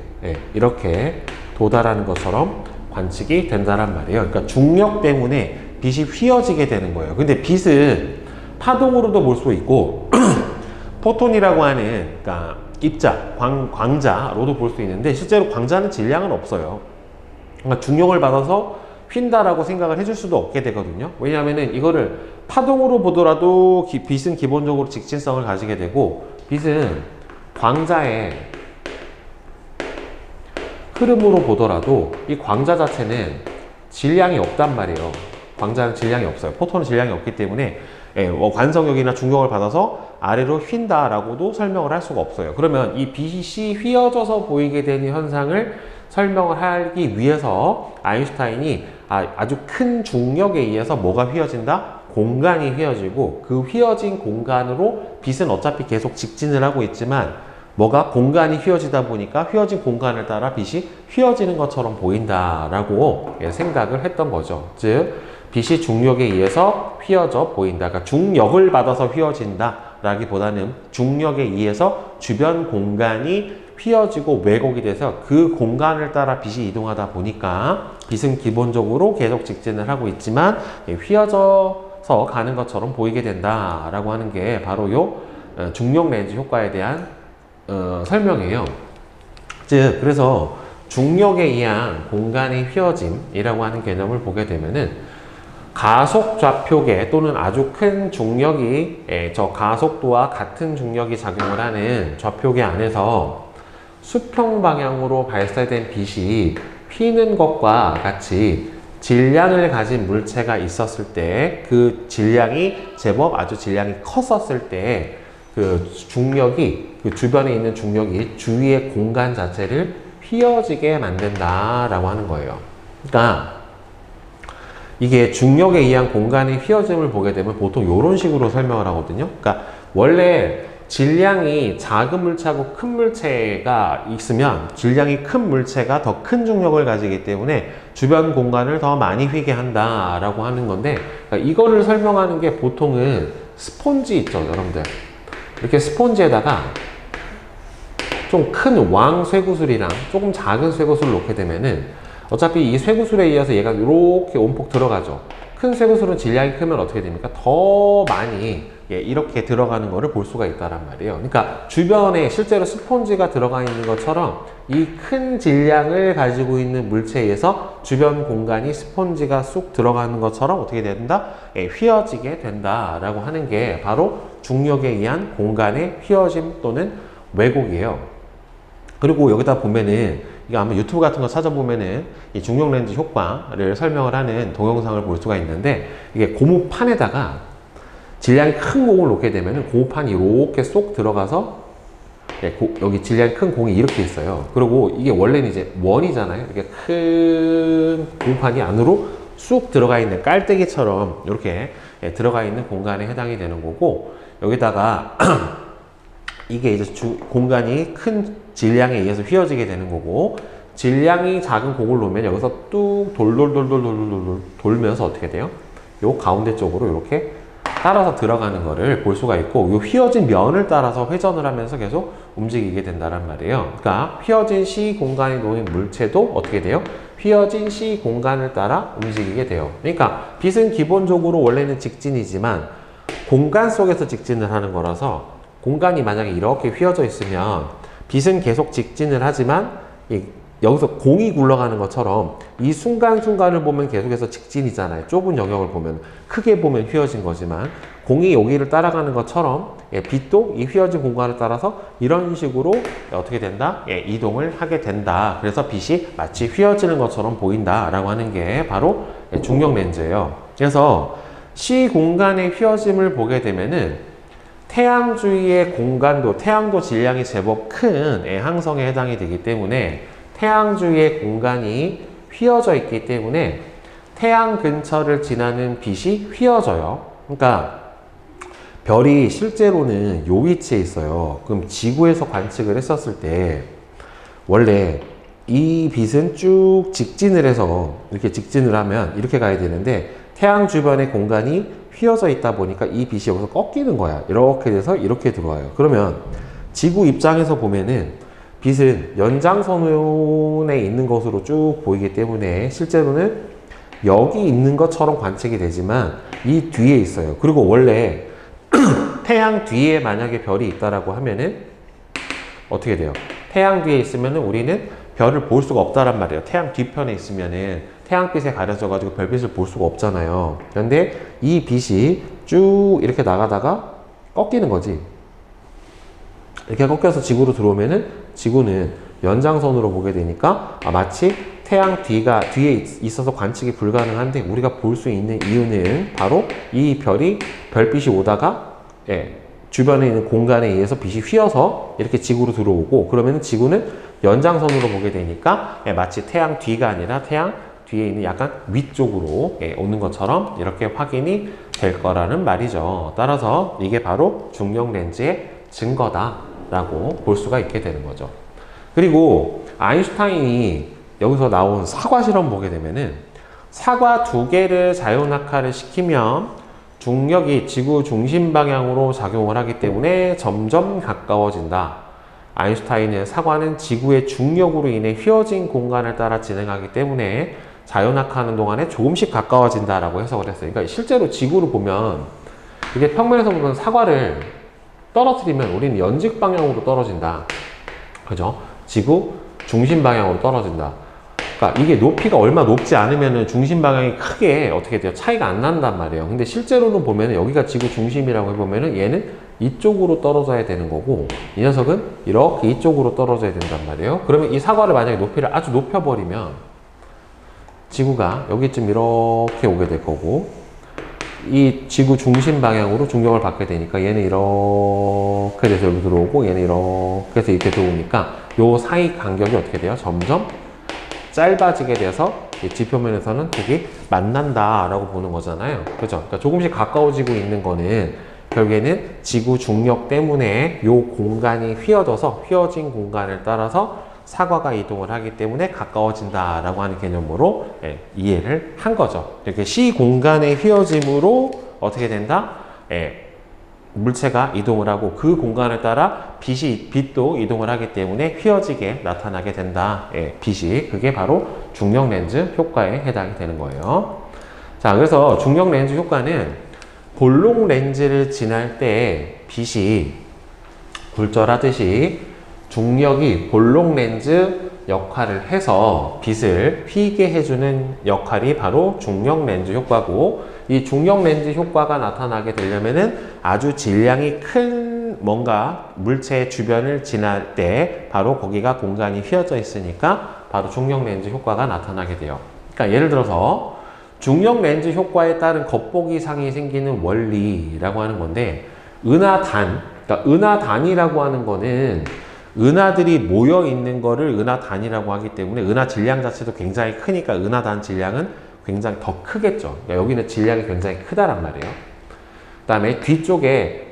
이렇게 도달하는 것처럼 관측이 된다란 말이에요. 그러니까 중력 때문에 빛이 휘어지게 되는 거예요. 근데 빛은 파동으로도 볼 수 있고 포톤이라고 하는 그러니까 입자, 광자로도 볼 수 있는데 실제로 광자는 질량은 없어요. 그러니까 중력을 받아서 휜다라고 생각을 해줄 수도 없게 되거든요. 왜냐하면은 이거를 파동으로 보더라도 빛은 기본적으로 직진성을 가지게 되고 빛은 광자의 흐름으로 보더라도 이 광자 자체는 질량이 없단 말이에요. 광자는 질량이 없어요. 포톤은 질량이 없기 때문에 관성력이나 중력을 받아서 아래로 휜다라고도 설명을 할 수가 없어요. 그러면 이 빛이 휘어져서 보이게 되는 현상을 설명을 하기 위해서 아인슈타인이 아주 큰 중력에 의해서 뭐가 휘어진다? 공간이 휘어지고 그 휘어진 공간으로 빛은 어차피 계속 직진을 하고 있지만 뭐가 공간이 휘어지다 보니까 휘어진 공간을 따라 빛이 휘어지는 것처럼 보인다라고 생각을 했던 거죠. 즉 빛이 중력에 의해서 휘어져 보인다. 그러니까 중력을 받아서 휘어진다 라기보다는 중력에 의해서 주변 공간이 휘어지고 왜곡이 돼서 그 공간을 따라 빛이 이동하다 보니까 빛은 기본적으로 계속 직진을 하고 있지만 휘어져서 가는 것처럼 보이게 된다라고 하는 게 바로 요 중력 렌즈 효과에 대한 설명이에요. 즉 그래서 중력에 의한 공간의 휘어짐이라고 하는 개념을 보게 되면은 가속 좌표계 또는 아주 큰 중력이 저 가속도와 같은 중력이 작용을 하는 좌표계 안에서 수평 방향으로 발사된 빛이 휘는 것과 같이 질량을 가진 물체가 있었을 때 그 질량이 제법 아주 질량이 컸었을 때 그 중력이 그 주변에 있는 중력이 주위의 공간 자체를 휘어지게 만든다라고 하는 거예요. 그러니까 이게 중력에 의한 공간의 휘어짐을 보게 되면 보통 이런 식으로 설명을 하거든요. 그러니까 원래 질량이 작은 물체하고 큰 물체가 있으면 질량이 큰 물체가 더 큰 중력을 가지기 때문에 주변 공간을 더 많이 휘게 한다라고 하는 건데 그러니까 이거를 설명하는 게 보통은 스폰지 있죠, 여러분들. 이렇게 스폰지에다가 좀 큰 왕 쇠구슬이랑 조금 작은 쇠구슬을 놓게 되면은 어차피 이 쇠구슬에 의해서 얘가 이렇게 온폭 들어가죠. 큰 쇠구슬은 질량이 크면 어떻게 됩니까? 더 많이 예, 이렇게 들어가는 거를 볼 수가 있다란 말이에요. 그러니까 주변에 실제로 스폰지가 들어가 있는 것처럼 이 큰 질량을 가지고 있는 물체에 의해서 주변 공간이 스폰지가 쑥 들어가는 것처럼 어떻게 된다? 예, 휘어지게 된다라고 하는 게 바로 중력에 의한 공간의 휘어짐 또는 왜곡이에요. 그리고 여기다 보면은 이거 아마 유튜브 같은 거 찾아보면은 이 중력 렌즈 효과를 설명을 하는 동영상을 볼 수가 있는데, 이게 고무판에다가 질량이 큰 공을 놓게 되면은 고무판이 이렇게 쏙 들어가서 여기 질량이 큰 공이 이렇게 있어요. 그리고 이게 원래는 이제 원이잖아요. 이렇게 큰 고무판이 안으로 쑥 들어가 있는 깔때기처럼 이렇게 들어가 있는 공간에 해당이 되는 거고, 여기다가 이게 이제 공간이 큰 질량에 의해서 휘어지게 되는 거고, 질량이 작은 공을 놓으면 여기서 뚝 돌면서 어떻게 돼요? 요 가운데 쪽으로 이렇게 따라서 들어가는 거를 볼 수가 있고, 요 휘어진 면을 따라서 회전을 하면서 계속 움직이게 된다는 말이에요. 그러니까 휘어진 C 공간에 놓인 물체도 어떻게 돼요? 휘어진 C 공간을 따라 움직이게 돼요. 그러니까 빛은 기본적으로 원래는 직진이지만 공간 속에서 직진을 하는 거라서, 공간이 만약에 이렇게 휘어져 있으면 빛은 계속 직진을 하지만 여기서 공이 굴러가는 것처럼 이 순간순간을 보면 계속해서 직진이잖아요. 좁은 영역을 보면, 크게 보면 휘어진 거지만 공이 여기를 따라가는 것처럼 빛도 이 휘어진 공간을 따라서 이런 식으로 어떻게 된다? 이동을 하게 된다. 그래서 빛이 마치 휘어지는 것처럼 보인다 라고 하는 게 바로 중력 렌즈예요. 그래서 C 공간의 휘어짐을 보게 되면은 태양 주위의 공간도, 태양도 질량이 제법 큰 항성에 해당이 되기 때문에 태양 주위의 공간이 휘어져 있기 때문에 태양 근처를 지나는 빛이 휘어져요. 그러니까 별이 실제로는 요 위치에 있어요. 그럼 지구에서 관측을 했었을 때 원래 이 빛은 쭉 직진을 해서 이렇게 직진을 하면 이렇게 가야 되는데, 태양 주변의 공간이 휘어져 있다 보니까 이 빛이 여기서 꺾이는 거야. 이렇게 돼서 이렇게 들어와요. 그러면 지구 입장에서 보면은 빛은 연장선에 있는 것으로 쭉 보이기 때문에 실제로는 여기 있는 것처럼 관측이 되지만 이 뒤에 있어요. 그리고 원래 태양 뒤에 만약에 별이 있다라고 하면은 어떻게 돼요? 태양 뒤에 있으면은 우리는 별을 볼 수가 없다란 말이에요. 태양 뒤편에 있으면은 태양빛에 가려져 가지고 별빛을 볼 수가 없잖아요. 그런데 이 빛이 쭉 이렇게 나가다가 꺾이는 거지. 이렇게 꺾여서 지구로 들어오면은 지구는 연장선으로 보게 되니까 마치 태양 뒤에 있어서 관측이 불가능한데 우리가 볼 수 있는 이유는 바로 이 별빛이 오다가 주변에 있는 공간에 의해서 빛이 휘어서 이렇게 지구로 들어오고, 그러면 지구는 연장선으로 보게 되니까 마치 태양 뒤가 아니라 태양 뒤에 있는 약간 위쪽으로 오는 것처럼 이렇게 확인이 될 거라는 말이죠. 따라서 이게 바로 중력 렌즈의 증거다라고 볼 수가 있게 되는 거죠. 그리고 아인슈타인이 여기서 나온 사과 실험 보게 되면은 사과 2개를 자유낙하를 시키면 중력이 지구 중심 방향으로 작용을 하기 때문에 점점 가까워진다. 아인슈타인은 사과는 지구의 중력으로 인해 휘어진 공간을 따라 진행하기 때문에 자유낙하하는 동안에 조금씩 가까워진다라고 해석을 했어요. 그러니까 실제로 지구를 보면, 이게 평면에서 보면 사과를 떨어뜨리면 우리는 연직 방향으로 떨어진다. 그죠? 지구 중심 방향으로 떨어진다. 그러니까 이게 높이가 얼마 높지 않으면 중심 방향이 크게 어떻게 돼요? 차이가 안 난단 말이에요. 근데 실제로는 보면 여기가 지구 중심이라고 해보면 얘는 이쪽으로 떨어져야 되는 거고, 이 녀석은 이렇게 이쪽으로 떨어져야 된단 말이에요. 그러면 이 사과를 만약에 높이를 아주 높여버리면 지구가 여기쯤 이렇게 오게 될 거고, 이 지구 중심 방향으로 중력을 받게 되니까 얘는 이렇게 돼서 여기 들어오고, 얘는 이렇게 해서 이렇게 들어오니까 요 사이 간격이 어떻게 돼요? 점점 짧아지게 돼서 지표면에서는 되게 만난다라고 보는 거잖아요. 그죠? 그러니까 조금씩 가까워지고 있는 거는 결국에는 지구 중력 때문에 요 공간이 휘어져서 휘어진 공간을 따라서 사과가 이동을 하기 때문에 가까워진다라고 하는 개념으로 이해를 한 거죠. 이렇게 C 공간의 휘어짐으로 어떻게 된다? 물체가 이동을 하고 그 공간을 따라 빛도 이동을 하기 때문에 휘어지게 나타나게 된다. 빛이. 그게 바로 중력 렌즈 효과에 해당이 되는 거예요. 자, 그래서 중력 렌즈 효과는 볼록 렌즈를 지날 때 빛이 굴절하듯이 중력이 볼록 렌즈 역할을 해서 빛을 휘게 해주는 역할이 바로 중력 렌즈 효과고, 이 중력 렌즈 효과가 나타나게 되려면은 아주 질량이 큰 뭔가 물체 주변을 지날 때 바로 거기가 공간이 휘어져 있으니까 바로 중력 렌즈 효과가 나타나게 돼요. 그러니까 예를 들어서 중력 렌즈 효과에 따른 겉보기상이 생기는 원리라고 하는 건데, 은하단, 그러니까 은하단이라고 하는 거는 은하들이 모여 있는 거를 은하단이라고 하기 때문에 은하 질량 자체도 굉장히 크니까 은하단 질량은 굉장히 더 크겠죠. 그러니까 여기는 질량이 굉장히 크다란 말이에요. 그 다음에 뒤쪽에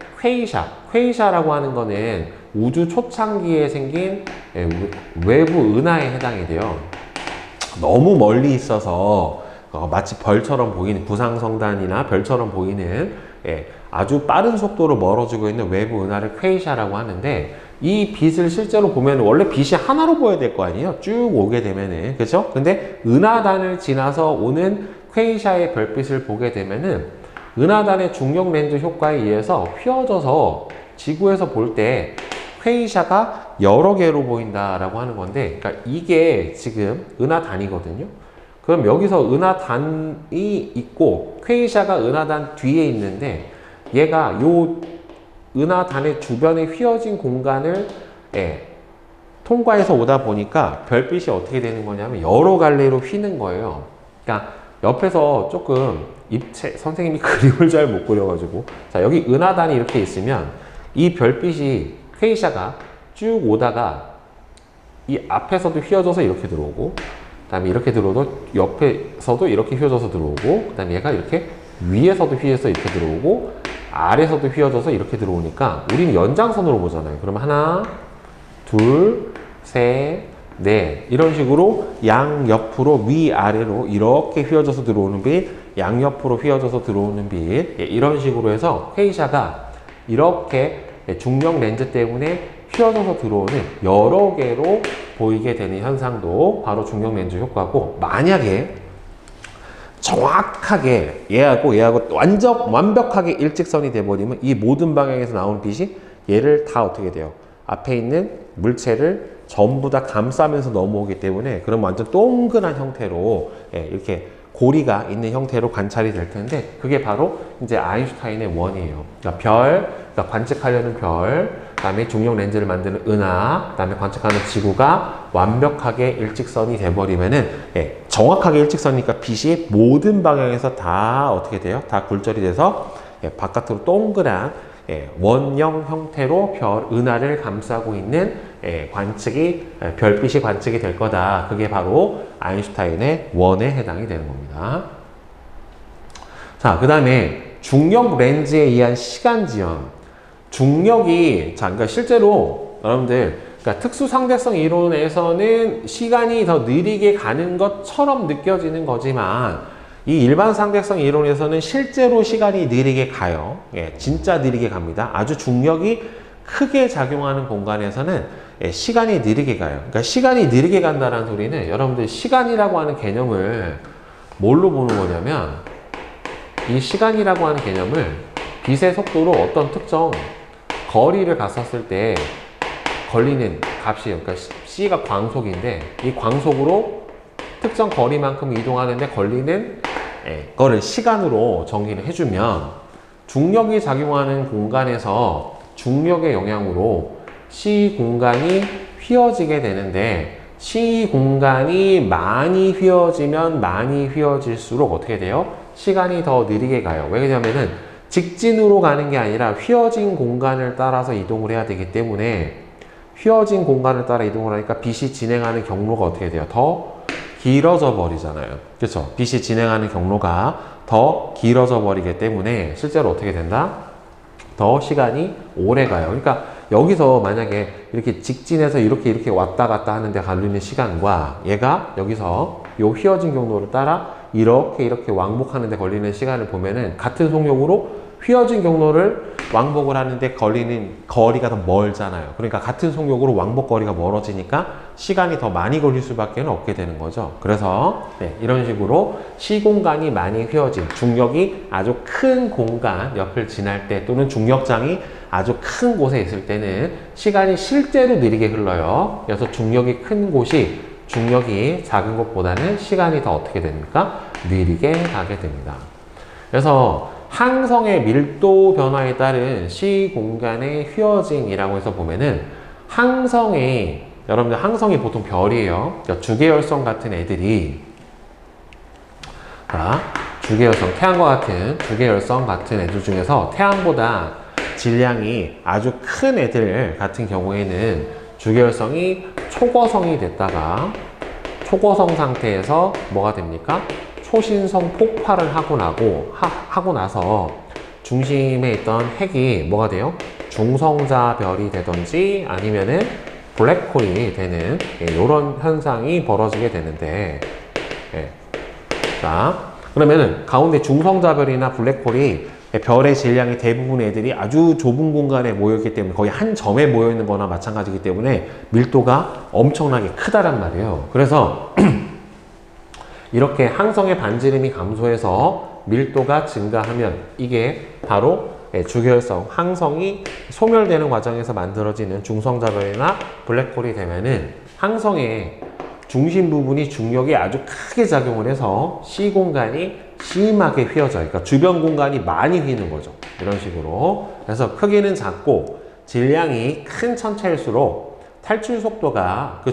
퀘이샤라고 하는 거는 우주 초창기에 생긴 외부 은하에 해당이 돼요. 너무 멀리 있어서 마치 별처럼 보이는, 부상성단이나 별처럼 보이는 아주 빠른 속도로 멀어지고 있는 외부 은하를 퀘이샤라고 하는데, 이 빛을 실제로 보면 원래 빛이 하나로 보여야 될 거 아니에요? 쭉 오게 되면은, 그죠? 근데 은하단을 지나서 오는 퀘이샤의 별빛을 보게 되면은 은하단의 중력 렌즈 효과에 의해서 휘어져서 지구에서 볼 때 퀘이샤가 여러 개로 보인다라고 하는 건데, 그러니까 이게 지금 은하단이거든요. 그럼 여기서 은하단이 있고 퀘이샤가 은하단 뒤에 있는데, 얘가 요 은하단의 주변에 휘어진 공간을 통과해서 오다 보니까 별빛이 어떻게 되는 거냐면 여러 갈래로 휘는 거예요. 그러니까 옆에서 조금 선생님이 그림을 잘 못 그려가지고, 자, 여기 은하단이 이렇게 있으면 이 별빛이 퀘이샤가 쭉 오다가 이 앞에서도 휘어져서 이렇게 들어오고, 그 다음에 이렇게 들어오도 옆에서도 이렇게 휘어져서 들어오고, 그 다음에 얘가 이렇게 위에서도 휘어서 이렇게 들어오고, 아래에서도 휘어져서 이렇게 들어오니까 우리는 연장선으로 보잖아요. 그러면 하나, 둘, 셋, 넷, 이런 식으로 양옆으로 위아래로 이렇게 휘어져서 들어오는 빛, 양옆으로 휘어져서 들어오는 빛, 이런 식으로 해서 퀘이샤가 이렇게 중력 렌즈 때문에 휘어져서 들어오는 여러 개로 보이게 되는 현상도 바로 중력 렌즈 효과고, 만약에 정확하게 얘하고 완벽하게 일직선이 돼버리면 이 모든 방향에서 나오는 빛이 얘를 다 어떻게 돼요? 앞에 있는 물체를 전부 다 감싸면서 넘어오기 때문에, 그럼 완전 동그란 형태로 이렇게 고리가 있는 형태로 관찰이 될 텐데, 그게 바로 이제 아인슈타인의 원이에요. 그러니까 관측하려는 별, 그 다음에 중력 렌즈를 만드는 은하, 그 다음에 관측하는 지구가 완벽하게 일직선이 돼버리면은, 정확하게 일직선이니까 빛이 모든 방향에서 다 어떻게 돼요? 다 굴절이 돼서 바깥으로 동그란 원형 형태로 은하를 감싸고 있는 별빛이 관측이 될 거다. 그게 바로 아인슈타인의 원에 해당이 되는 겁니다. 자, 그 다음에 중력 렌즈에 의한 시간 지연. 중력이, 자, 그러니까 실제로 여러분들, 그러니까 특수 상대성 이론에서는 시간이 더 느리게 가는 것처럼 느껴지는 거지만, 이 일반 상대성 이론에서는 실제로 시간이 느리게 가요. 진짜 느리게 갑니다. 아주 중력이 크게 작용하는 공간에서는 시간이 느리게 가요. 그러니까 시간이 느리게 간다는 소리는 여러분들 시간이라고 하는 개념을 뭘로 보는 거냐면, 이 시간이라고 하는 개념을 빛의 속도로 어떤 특정 거리를 갔었을 때 걸리는 값이에요. 그러니까 C가 광속인데, 이 광속으로 특정 거리만큼 이동하는데 걸리는 거를 시간으로 정의를 해주면, 중력이 작용하는 공간에서 중력의 영향으로 C 공간이 휘어지게 되는데, C 공간이 많이 휘어지면 많이 휘어질수록 어떻게 돼요? 시간이 더 느리게 가요. 왜냐면은 직진으로 가는 게 아니라 휘어진 공간을 따라서 이동을 해야 되기 때문에, 휘어진 공간을 따라 이동을 하니까 빛이 진행하는 경로가 어떻게 돼요? 더 길어져 버리잖아요. 그렇죠? 빛이 진행하는 경로가 더 길어져 버리기 때문에 실제로 어떻게 된다? 더 시간이 오래 가요. 그러니까 여기서 만약에 이렇게 직진해서 이렇게 왔다 갔다 하는데 걸리는 시간과, 얘가 여기서 요 휘어진 경로를 따라 이렇게 왕복하는데 걸리는 시간을 보면은 같은 속력으로 휘어진 경로를 왕복을 하는데 걸리는 거리가 더 멀잖아요. 그러니까 같은 속력으로 왕복 거리가 멀어지니까 시간이 더 많이 걸릴 수밖에 없게 되는 거죠. 그래서 이런 식으로 시공간이 많이 휘어진, 중력이 아주 큰 공간 옆을 지날 때 또는 중력장이 아주 큰 곳에 있을 때는 시간이 실제로 느리게 흘러요. 그래서 중력이 큰 곳이 중력이 작은 곳보다는 시간이 더 어떻게 됩니까? 느리게 가게 됩니다. 그래서 항성의 밀도 변화에 따른 시공간의 휘어짐이라고 해서 보면은 여러분들 항성이 보통 별이에요. 그러니까 주계열성 같은 애들이, 주계열성, 태양과 같은 주계열성 같은 애들 중에서 태양보다 질량이 아주 큰 애들 같은 경우에는 주계열성이 초거성이 됐다가 초거성 상태에서 뭐가 됩니까? 초신성 폭발을 하고 나서 중심에 있던 핵이 뭐가 돼요? 중성자별이 되든지 아니면은 블랙홀이 되는 이런 현상이 벌어지게 되는데, 자, 그러면은 가운데 중성자별이나 블랙홀이 별의 질량이 대부분의 애들이 아주 좁은 공간에 모여있기 때문에 거의 한 점에 모여있는 거나 마찬가지이기 때문에 밀도가 엄청나게 크다란 말이에요. 그래서 이렇게 항성의 반지름이 감소해서 밀도가 증가하면 이게 바로 주계열성, 항성이 소멸되는 과정에서 만들어지는 중성자별이나 블랙홀이 되면은 항성의 중심 부분이 중력이 아주 크게 작용을 해서 시공간이 심하게 휘어져요. 그러니까 주변 공간이 많이 휘는 거죠. 이런 식으로. 그래서 크기는 작고 질량이 큰 천체일수록 탈출 속도가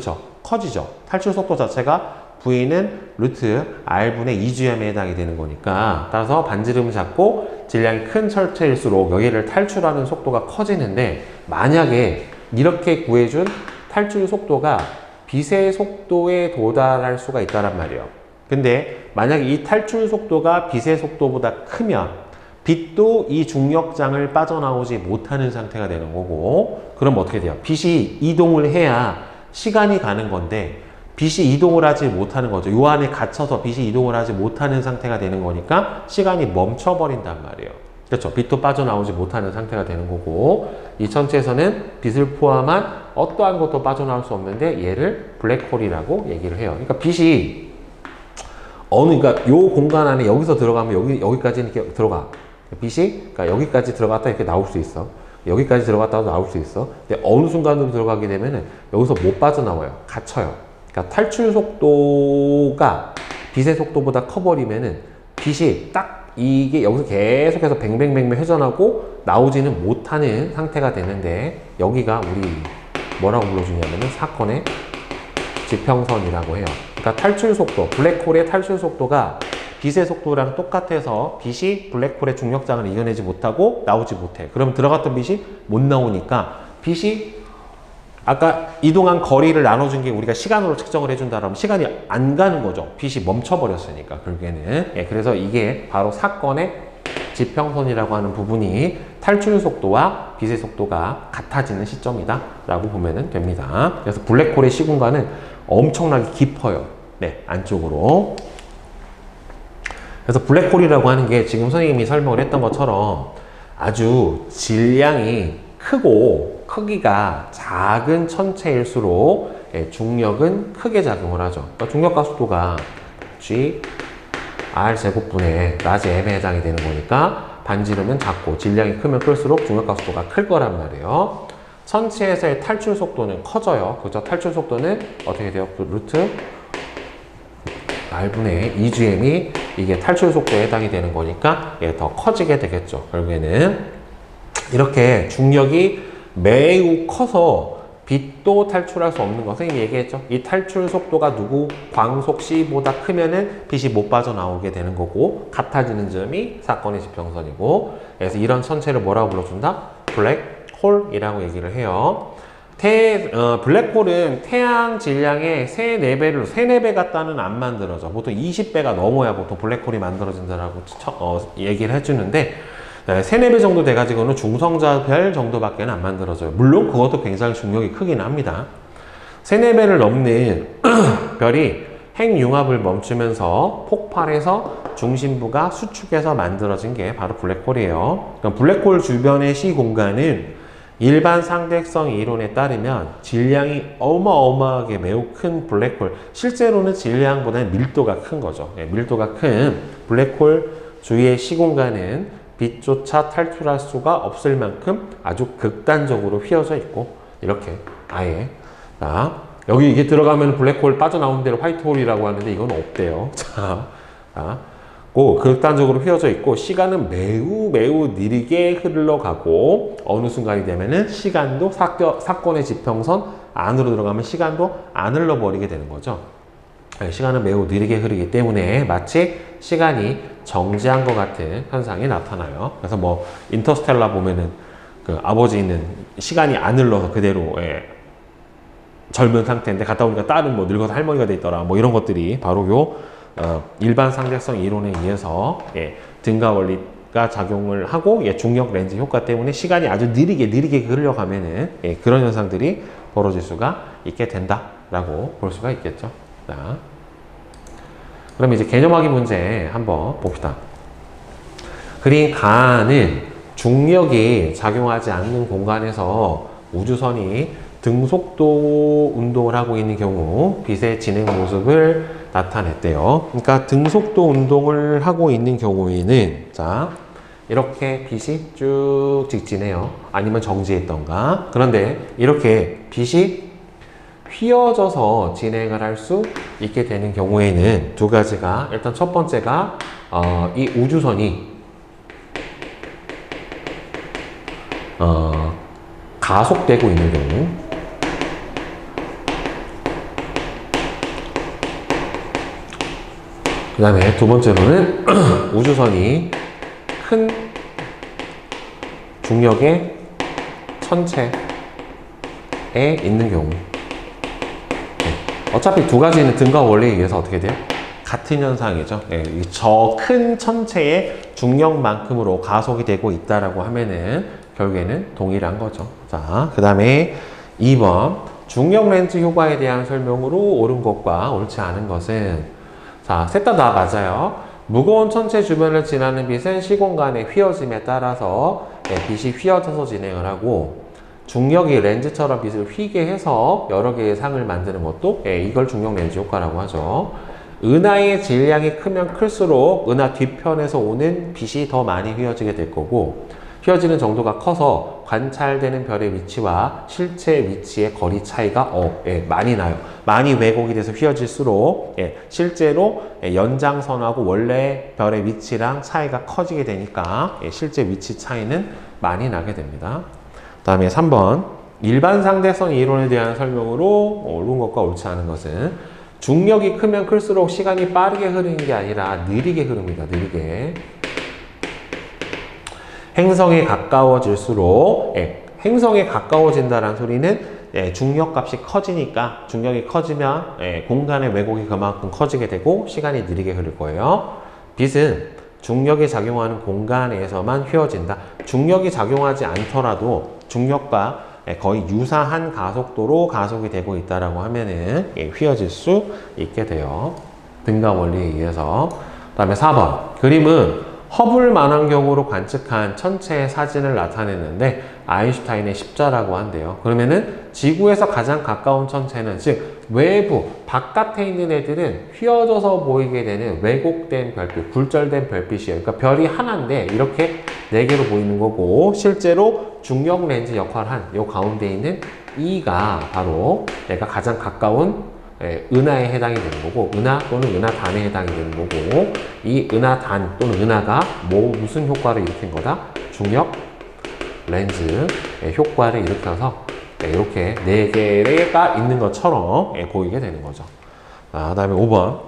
커지죠. 탈출 속도 자체가 V는 루트 R분의 2gm에 해당이 되는 거니까, 따라서 반지름은 작고 질량이 큰 천체일수록 여기를 탈출하는 속도가 커지는데, 만약에 이렇게 구해준 탈출 속도가 빛의 속도에 도달할 수가 있다란 말이에요. 근데 만약에 이 탈출 속도가 빛의 속도보다 크면 빛도 이 중력장을 빠져나오지 못하는 상태가 되는 거고, 그럼 어떻게 돼요? 빛이 이동을 해야 시간이 가는 건데 빛이 이동을 하지 못하는 거죠. 요 안에 갇혀서 빛이 이동을 하지 못하는 상태가 되는 거니까 시간이 멈춰버린단 말이에요. 그렇죠. 빛도 빠져나오지 못하는 상태가 되는 거고, 이 천체에서는 빛을 포함한 어떠한 것도 빠져나올 수 없는데 얘를 블랙홀이라고 얘기를 해요. 그러니까 빛이 그러니까 요 공간 안에 여기서 들어가면 여기까지 이렇게 들어가. 빛이 그러니까 여기까지 들어갔다 이렇게 나올 수 있어. 여기까지 들어갔다도 나올 수 있어. 근데 어느 순간으로 들어가게 되면은 여기서 못 빠져나와요. 갇혀요. 그러니까 탈출 속도가 빛의 속도보다 커버리면은 빛이 딱 이게 여기서 계속해서 뱅뱅뱅뱅 회전하고 나오지는 못하는 상태가 되는데, 여기가 우리 뭐라고 불러주냐면은 사건의 지평선이라고 해요. 그러니까 탈출 속도, 블랙홀의 탈출 속도가 빛의 속도랑 똑같아서 빛이 블랙홀의 중력장을 이겨내지 못하고 나오지 못해. 그럼 들어갔던 빛이 못 나오니까 빛이 아까 이동한 거리를 나눠준 게 우리가 시간으로 측정을 해준다라면 시간이 안 가는 거죠. 빛이 멈춰버렸으니까, 결국에는. 그래서 이게 바로 사건의 지평선이라고 하는 부분이 탈출 속도와 빛의 속도가 같아지는 시점이다 라고 보면 됩니다. 그래서 블랙홀의 시공간은 엄청나게 깊어요. 안쪽으로. 그래서 블랙홀이라고 하는 게 지금 선생님이 설명을 했던 것처럼 아주 질량이 크고 크기가 작은 천체일수록 중력은 크게 작용을 하죠. 그러니까 중력과 속도가 G R 제곱분의 라지 M에 해당이 되는 거니까 반지름은 작고 질량이 크면 클수록 중력과 속도가 클 거란 말이에요. 천체에서의 탈출 속도는 커져요. 그죠? 탈출 속도는 어떻게 돼요? 루트 R분의 2gm이 이게 탈출 속도에 해당이 되는 거니까 더 커지게 되겠죠. 결국에는 이렇게 중력이 매우 커서 빛도 탈출할 수 없는 거 선생님이 얘기했죠. 이 탈출 속도가 광속 C보다 크면은 빛이 못 빠져나오게 되는 거고, 같아지는 점이 사건의 지평선이고, 그래서 이런 천체를 뭐라고 불러준다? 블랙홀이라고 얘기를 해요. 블랙홀은 태양 질량의 3, 4배를 3, 4배 갖다는 안 만들어져. 보통 20배가 넘어야 보통 블랙홀이 만들어진다라고 얘기를 해주는데, 3, 4배 정도 돼가지고는 중성자별 정도밖에 안 만들어져요. 물론 그것도 굉장히 중력이 크긴 합니다. 3, 4배를 넘는 별이 핵융합을 멈추면서 폭발해서 중심부가 수축해서 만들어진 게 바로 블랙홀이에요. 그럼 블랙홀 주변의 시공간은 일반 상대성 이론에 따르면 질량이 어마어마하게 매우 큰 블랙홀, 실제로는 질량보다는 밀도가 큰 거죠. 밀도가 큰 블랙홀 주위의 시공간은 빛조차 탈출할 수가 없을 만큼 아주 극단적으로 휘어져 있고, 이렇게 아예 여기 이게 들어가면 블랙홀 빠져나오는 대로 화이트홀이라고 하는데 이건 없대요. 극단적으로 휘어져 있고, 시간은 매우 느리게 흘러가고, 어느 순간이 되면은 시간도 사건의 지평선 안으로 들어가면 시간도 안 흘러버리게 되는 거죠. 시간은 매우 느리게 흐르기 때문에 마치 시간이 정지한 것 같은 현상이 나타나요. 그래서 뭐 인터스텔라 보면은 그 아버지는 시간이 안 흘러서 그대로 젊은 상태인데 갔다 오니까 딸은 뭐 늙어서 할머니가 돼 있더라, 뭐 이런 것들이 바로 일반 상대성 이론에 의해서 등가 원리가 작용을 하고 중력 렌즈 효과 때문에 시간이 아주 느리게 흘러가면은 그런 현상들이 벌어질 수가 있게 된다라고 볼 수가 있겠죠. 자, 그럼 이제 개념 확인 문제 한번 봅시다. 그린 가는 중력이 작용하지 않는 공간에서 우주선이 등속도 운동을 하고 있는 경우 빛의 진행 모습을 나타냈대요. 그러니까 등속도 운동을 하고 있는 경우에는 자, 이렇게 빛이 쭉 직진해요. 아니면 정지했던가. 그런데 이렇게 빛이 휘어져서 진행을 할 수 있게 되는 경우에는 두 가지가, 일단 첫 번째가 이 우주선이 가속되고 있는 경우, 그 다음에 두 번째로는 우주선이 큰 중력의 천체에 있는 경우. 어차피 두 가지는 등가 원리에 의해서 어떻게 돼요? 같은 현상이죠. 저 큰 천체의 중력만큼으로 가속이 되고 있다라고 하면은 결국에는 동일한 거죠. 자, 그 다음에 2번 중력 렌즈 효과에 대한 설명으로 옳은 것과 옳지 않은 것은, 자, 셋 다 맞아요. 무거운 천체 주변을 지나는 빛은 시공간의 휘어짐에 따라서 빛이 휘어져서 진행을 하고, 중력이 렌즈처럼 빛을 휘게 해서 여러 개의 상을 만드는 것도 이걸 중력 렌즈 효과라고 하죠. 은하의 질량이 크면 클수록 은하 뒤편에서 오는 빛이 더 많이 휘어지게 될 거고, 휘어지는 정도가 커서 관찰되는 별의 위치와 실체 위치의 거리 차이가 많이 나요. 많이 왜곡이 돼서 휘어질수록 실제로 연장선하고 원래 별의 위치랑 차이가 커지게 되니까 실제 위치 차이는 많이 나게 됩니다. 그 다음에 3번 일반 상대성 이론에 대한 설명으로 옳은 것과 옳지 않은 것은, 중력이 크면 클수록 시간이 빠르게 흐르는 게 아니라 느리게 흐릅니다. 느리게. 행성에 가까워질수록, 행성에 가까워진다는 소리는 중력값이 커지니까, 중력이 커지면 공간의 왜곡이 그만큼 커지게 되고 시간이 느리게 흐를 거예요. 빛은 중력이 작용하는 공간에서만 휘어진다. 중력이 작용하지 않더라도 중력과 거의 유사한 가속도로 가속이 되고 있다라고 하면은 휘어질 수 있게 돼요. 등가 원리에 의해서. 그 다음에 4번 그림은 허블 망원경으로 관측한 천체의 사진을 나타내는데 아인슈타인의 십자라고 한대요. 그러면은 지구에서 가장 가까운 천체는, 즉 외부 바깥에 있는 애들은 휘어져서 보이게 되는 왜곡된 별빛, 굴절된 별빛이에요. 그러니까 별이 하나인데 이렇게 네 개로 보이는 거고, 실제로 중력 렌즈 역할을 한 요 가운데 있는 E가 바로 내가 가장 가까운 은하에 해당이 되는 거고, 은하 또는 은하단에 해당이 되는 거고, 이 은하단 또는 은하가 무슨 효과를 일으킨 거다? 중력 렌즈 효과를 일으켜서 이렇게 네 개가 있는 것처럼 보이게 되는 거죠. 그 다음에 5번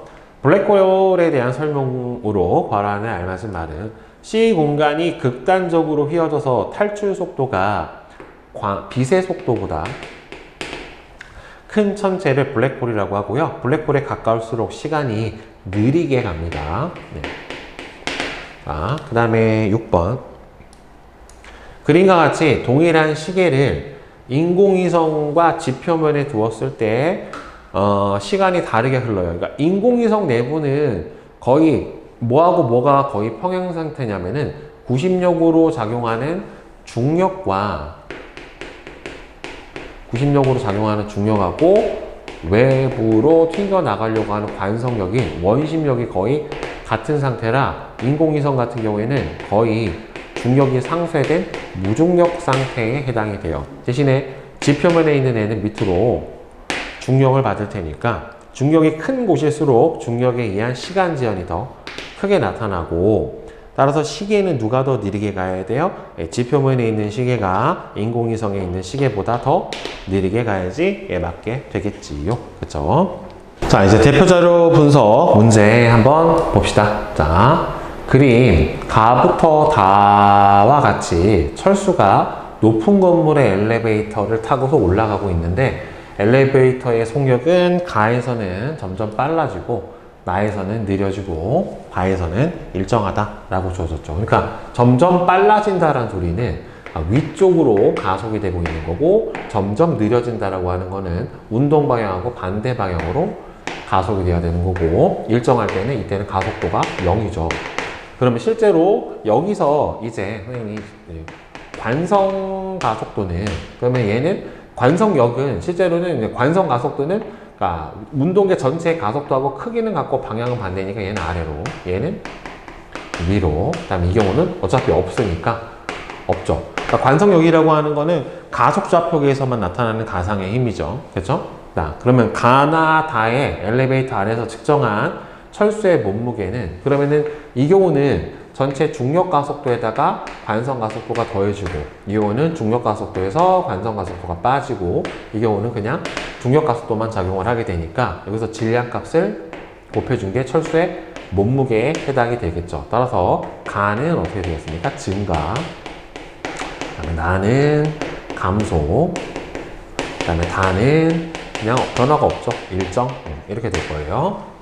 블랙홀에 대한 설명으로 괄호안에 알맞은 말은, C 공간이 극단적으로 휘어져서 탈출 속도가 빛의 속도보다 큰 천체를 블랙홀이라고 하고요. 블랙홀에 가까울수록 시간이 느리게 갑니다. 그 다음에 6번 그림과 같이 동일한 시계를 인공위성과 지표면에 두었을 때 시간이 다르게 흘러요. 그러니까 인공위성 내부는 거의 뭐하고 뭐가 거의 평행 상태냐면은 구심력으로 작용하는 중력과 중력하고 외부로 튕겨나가려고 하는 관성력이 원심력이 거의 같은 상태라 인공위성 같은 경우에는 거의 중력이 상쇄된 무중력 상태에 해당이 돼요. 대신에 지표면에 있는 애는 밑으로 중력을 받을 테니까 중력이 큰 곳일수록 중력에 의한 시간 지연이 더 크게 나타나고 따라서 시계는 누가 더 느리게 가야 돼요? 지표면에 있는 시계가 인공위성에 있는 시계보다 더 느리게 가야지 맞게 되겠지요. 그쵸? 자, 이제 대표자료 분석 문제 한번 봅시다. 자, 그림 가부터 다와 같이 철수가 높은 건물의 엘리베이터를 타고서 올라가고 있는데 엘리베이터의 속력은 가에서는 점점 빨라지고 나에서는 느려지고 바에서는 일정하다라고 주어졌죠. 그러니까 점점 빨라진다라는 소리는 위쪽으로 가속이 되고 있는 거고 점점 느려진다라고 하는 거는 운동 방향하고 반대 방향으로 가속이 돼야 되는 거고 일정할 때는 이때는 가속도가 0이죠. 그러면 실제로 여기서 이제 선생님이 관성 가속도는 그러면 얘는 관성력은 실제로는 이제 관성 가속도는 그러니까 운동계 전체의 가속도하고 크기는 같고 방향은 반대니까 얘는 아래로 얘는 위로 그다음에 이 경우는 어차피 없으니까 없죠. 그러니까 관성력이라고 하는 거는 가속 좌표계에서만 나타나는 가상의 힘이죠. 그렇죠? 자, 그러면 가나 다의 엘리베이터 안에서 측정한 철수의 몸무게는 그러면은 이 경우는 전체 중력 가속도에다가 관성 가속도가 더해지고 이 경우는 중력 가속도에서 관성 가속도가 빠지고 이 경우는 그냥 중력 가속도만 작용을 하게 되니까 여기서 질량 값을 곱해준 게 철수의 몸무게에 해당이 되겠죠. 따라서 가는 어떻게 되겠습니까? 증가. 그다음에 나는 감소. 그다음에 다는 그냥 변화가 없죠. 일정. 이렇게 될 거예요.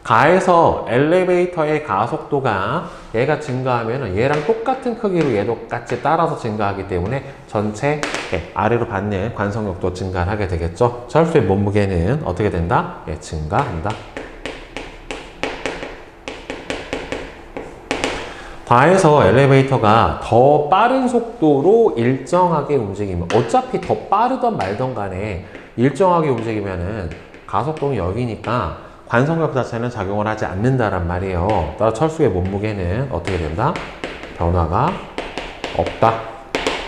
가에서 엘리베이터의 가속도가 얘가 증가하면 얘랑 똑같은 크기로 얘도 같이 따라서 증가하기 때문에 전체 아래로 받는 관성력도 증가를 하게 되겠죠. 철수의 몸무게는 어떻게 된다? 증가한다. 가에서 엘리베이터가 더 빠른 속도로 일정하게 움직이면 어차피 더 빠르던 말던 간에 일정하게 움직이면은 가속도는 여기니까 관성력 자체는 작용을 하지 않는다란 말이에요. 따라 철수의 몸무게는 어떻게 된다? 변화가 없다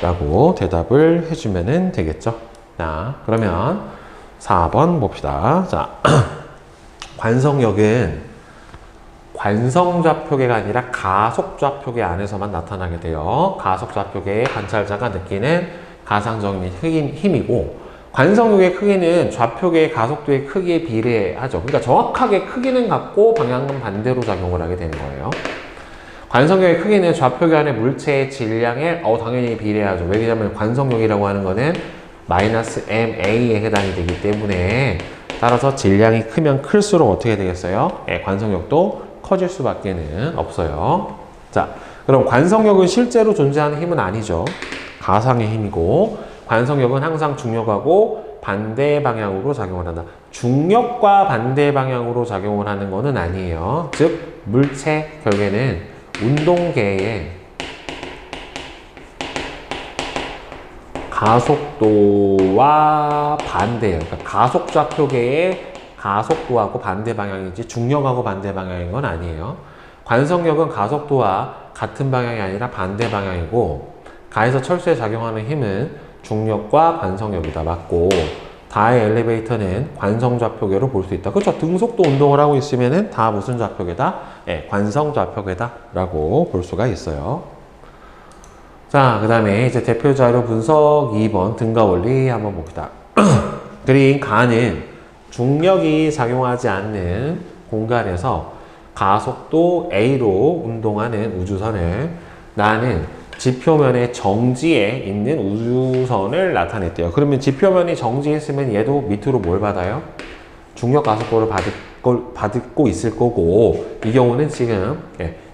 라고 대답을 해주면 되겠죠. 자, 그러면 4번 봅시다. 자, 관성력은 관성좌표계가 아니라 가속좌표계 안에서만 나타나게 돼요. 가속좌표계의 관찰자가 느끼는 가상적인 힘이고 관성력의 크기는 좌표계의 가속도의 크기에 비례하죠. 그러니까 정확하게 크기는 같고 방향은 반대로 작용을 하게 되는 거예요. 관성력의 크기는 좌표계 안의 물체의 질량에 당연히 비례하죠. 왜냐하면 관성력이라고 하는 거는 마이너스 MA에 해당이 되기 때문에 따라서 질량이 크면 클수록 어떻게 되겠어요? 관성력도 커질 수밖에 없어요. 자, 그럼 관성력은 실제로 존재하는 힘은 아니죠. 가상의 힘이고 관성력은 항상 중력하고 반대 방향으로 작용을 한다. 중력과 반대 방향으로 작용을 하는 것은 아니에요. 즉 물체 결계는 운동계의 가속도와 반대예요. 그러니까 가속좌표계의 가속도하고 반대 방향이지 중력하고 반대 방향인 건 아니에요. 관성력은 가속도와 같은 방향이 아니라 반대 방향이고 가에서 철수에 작용하는 힘은 중력과 관성력이다. 맞고 다의 엘리베이터는 관성좌표계로 볼 수 있다. 그렇죠. 등속도 운동을 하고 있으면은 다 무슨 좌표계다? 관성좌표계다 라고 볼 수가 있어요. 자, 그 다음에 이제 대표자료 분석 2번 등가 원리 한번 봅시다. 그린 가는 중력이 작용하지 않는 공간에서 가속도 A로 운동하는 우주선을 나는 지표면의 정지에 있는 우주선을 나타냈대요. 그러면 지표면이 정지했으면 얘도 밑으로 뭘 받아요? 중력 가속도를 받고 있을 거고 이 경우는 지금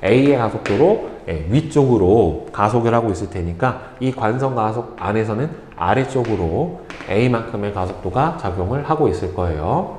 A의 가속도로 위쪽으로 가속을 하고 있을 테니까 이 관성 가속 안에서는 아래쪽으로 A만큼의 가속도가 작용을 하고 있을 거예요.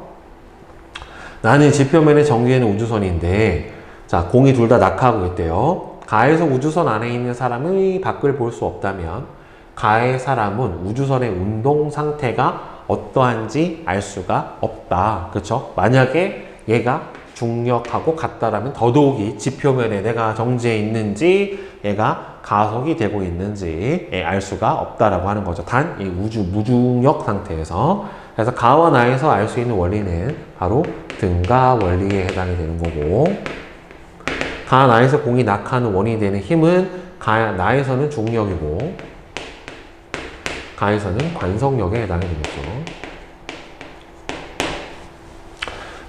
나는 지표면의 정지에는 우주선인데, 자, 공이 둘 다 낙하하고 있대요. 가에서 우주선 안에 있는 사람의 밖을 볼 수 없다면, 가의 사람은 우주선의 운동 상태가 어떠한지 알 수가 없다. 그쵸? 만약에 얘가 중력하고 같다라면 더더욱이 지표면에 내가 정지해 있는지, 얘가 가속이 되고 있는지 알 수가 없다라고 하는 거죠. 단 이 우주 무중력 상태에서. 그래서 가와 나에서 알 수 있는 원리는 바로 등가 원리에 해당이 되는 거고, 가 나에서 공이 낙하하는 원인이 되는 힘은 가 나에서는 중력이고, 가에서는 관성력에 해당이 되겠죠.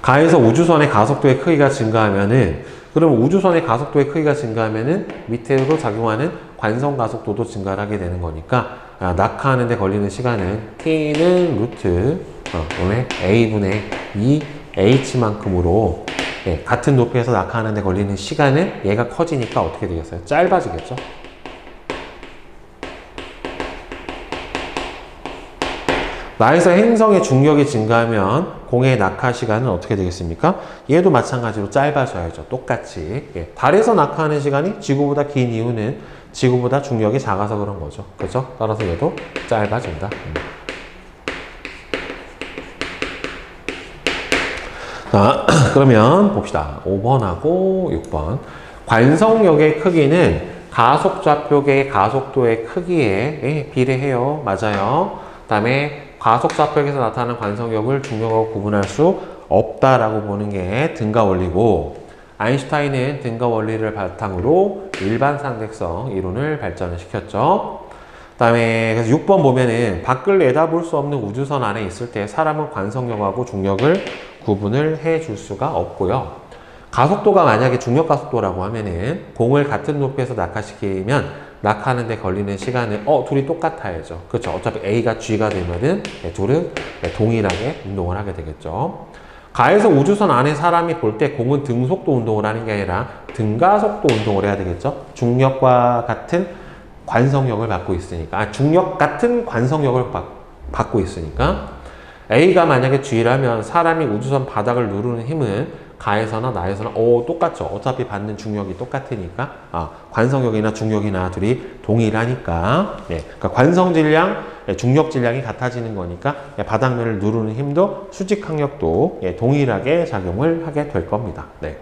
가에서 우주선의 가속도의 크기가 증가하면은, 그럼 우주선의 가속도의 크기가 증가하면은 밑으로 작용하는 관성 가속도도 증가를 하게 되는 거니까, 낙하하는 데 걸리는 시간은 t는 루트 a분의 2h만큼으로 같은 높이에서 낙하하는 데 걸리는 시간은 얘가 커지니까 어떻게 되겠어요? 짧아지겠죠? 나에서 행성의 중력이 증가하면 공의 낙하 시간은 어떻게 되겠습니까? 얘도 마찬가지로 짧아져야죠. 똑같이. 달에서 낙하하는 시간이 지구보다 긴 이유는 지구보다 중력이 작아서 그런 거죠. 그렇죠? 따라서 얘도 짧아진다. 자, 그러면 봅시다. 5번하고 6번. 관성력의 크기는 가속좌표계의 가속도의 크기에 비례해요. 맞아요. 그 다음에 가속좌표계에서 나타나는 관성력을 중력하고 구분할 수 없다라고 보는 게 등가 원리고, 아인슈타인은 등가 원리를 바탕으로 일반 상대성 이론을 발전을 시켰죠. 그 다음에 그래서 6번 보면은 밖을 내다볼 수 없는 우주선 안에 있을 때 사람은 관성력하고 중력을 구분을 해줄 수가 없고요. 가속도가 만약에 중력 가속도라고 하면은 공을 같은 높이에서 낙하시키면 낙하하는 데 걸리는 시간은 둘이 똑같아야죠. 그렇죠. 어차피 A가 G가 되면은 둘은 동일하게 운동을 하게 되겠죠. 가에서 우주선 안에 사람이 볼 때 공은 등속도 운동을 하는 게 아니라 등가속도 운동을 해야 되겠죠. 중력과 같은 관성력을 받고 있으니까, 중력 같은 관성력을 받고 있으니까, A가 만약에 G라면 사람이 우주선 바닥을 누르는 힘은 가에서나 나에서나 똑같죠. 어차피 받는 중력이 똑같으니까, 관성력이나 중력이나 둘이 동일하니까, 그러니까 관성 질량, 중력 질량이 같아지는 거니까 바닥면을 누르는 힘도 수직 항력도 동일하게 작용을 하게 될 겁니다. 네.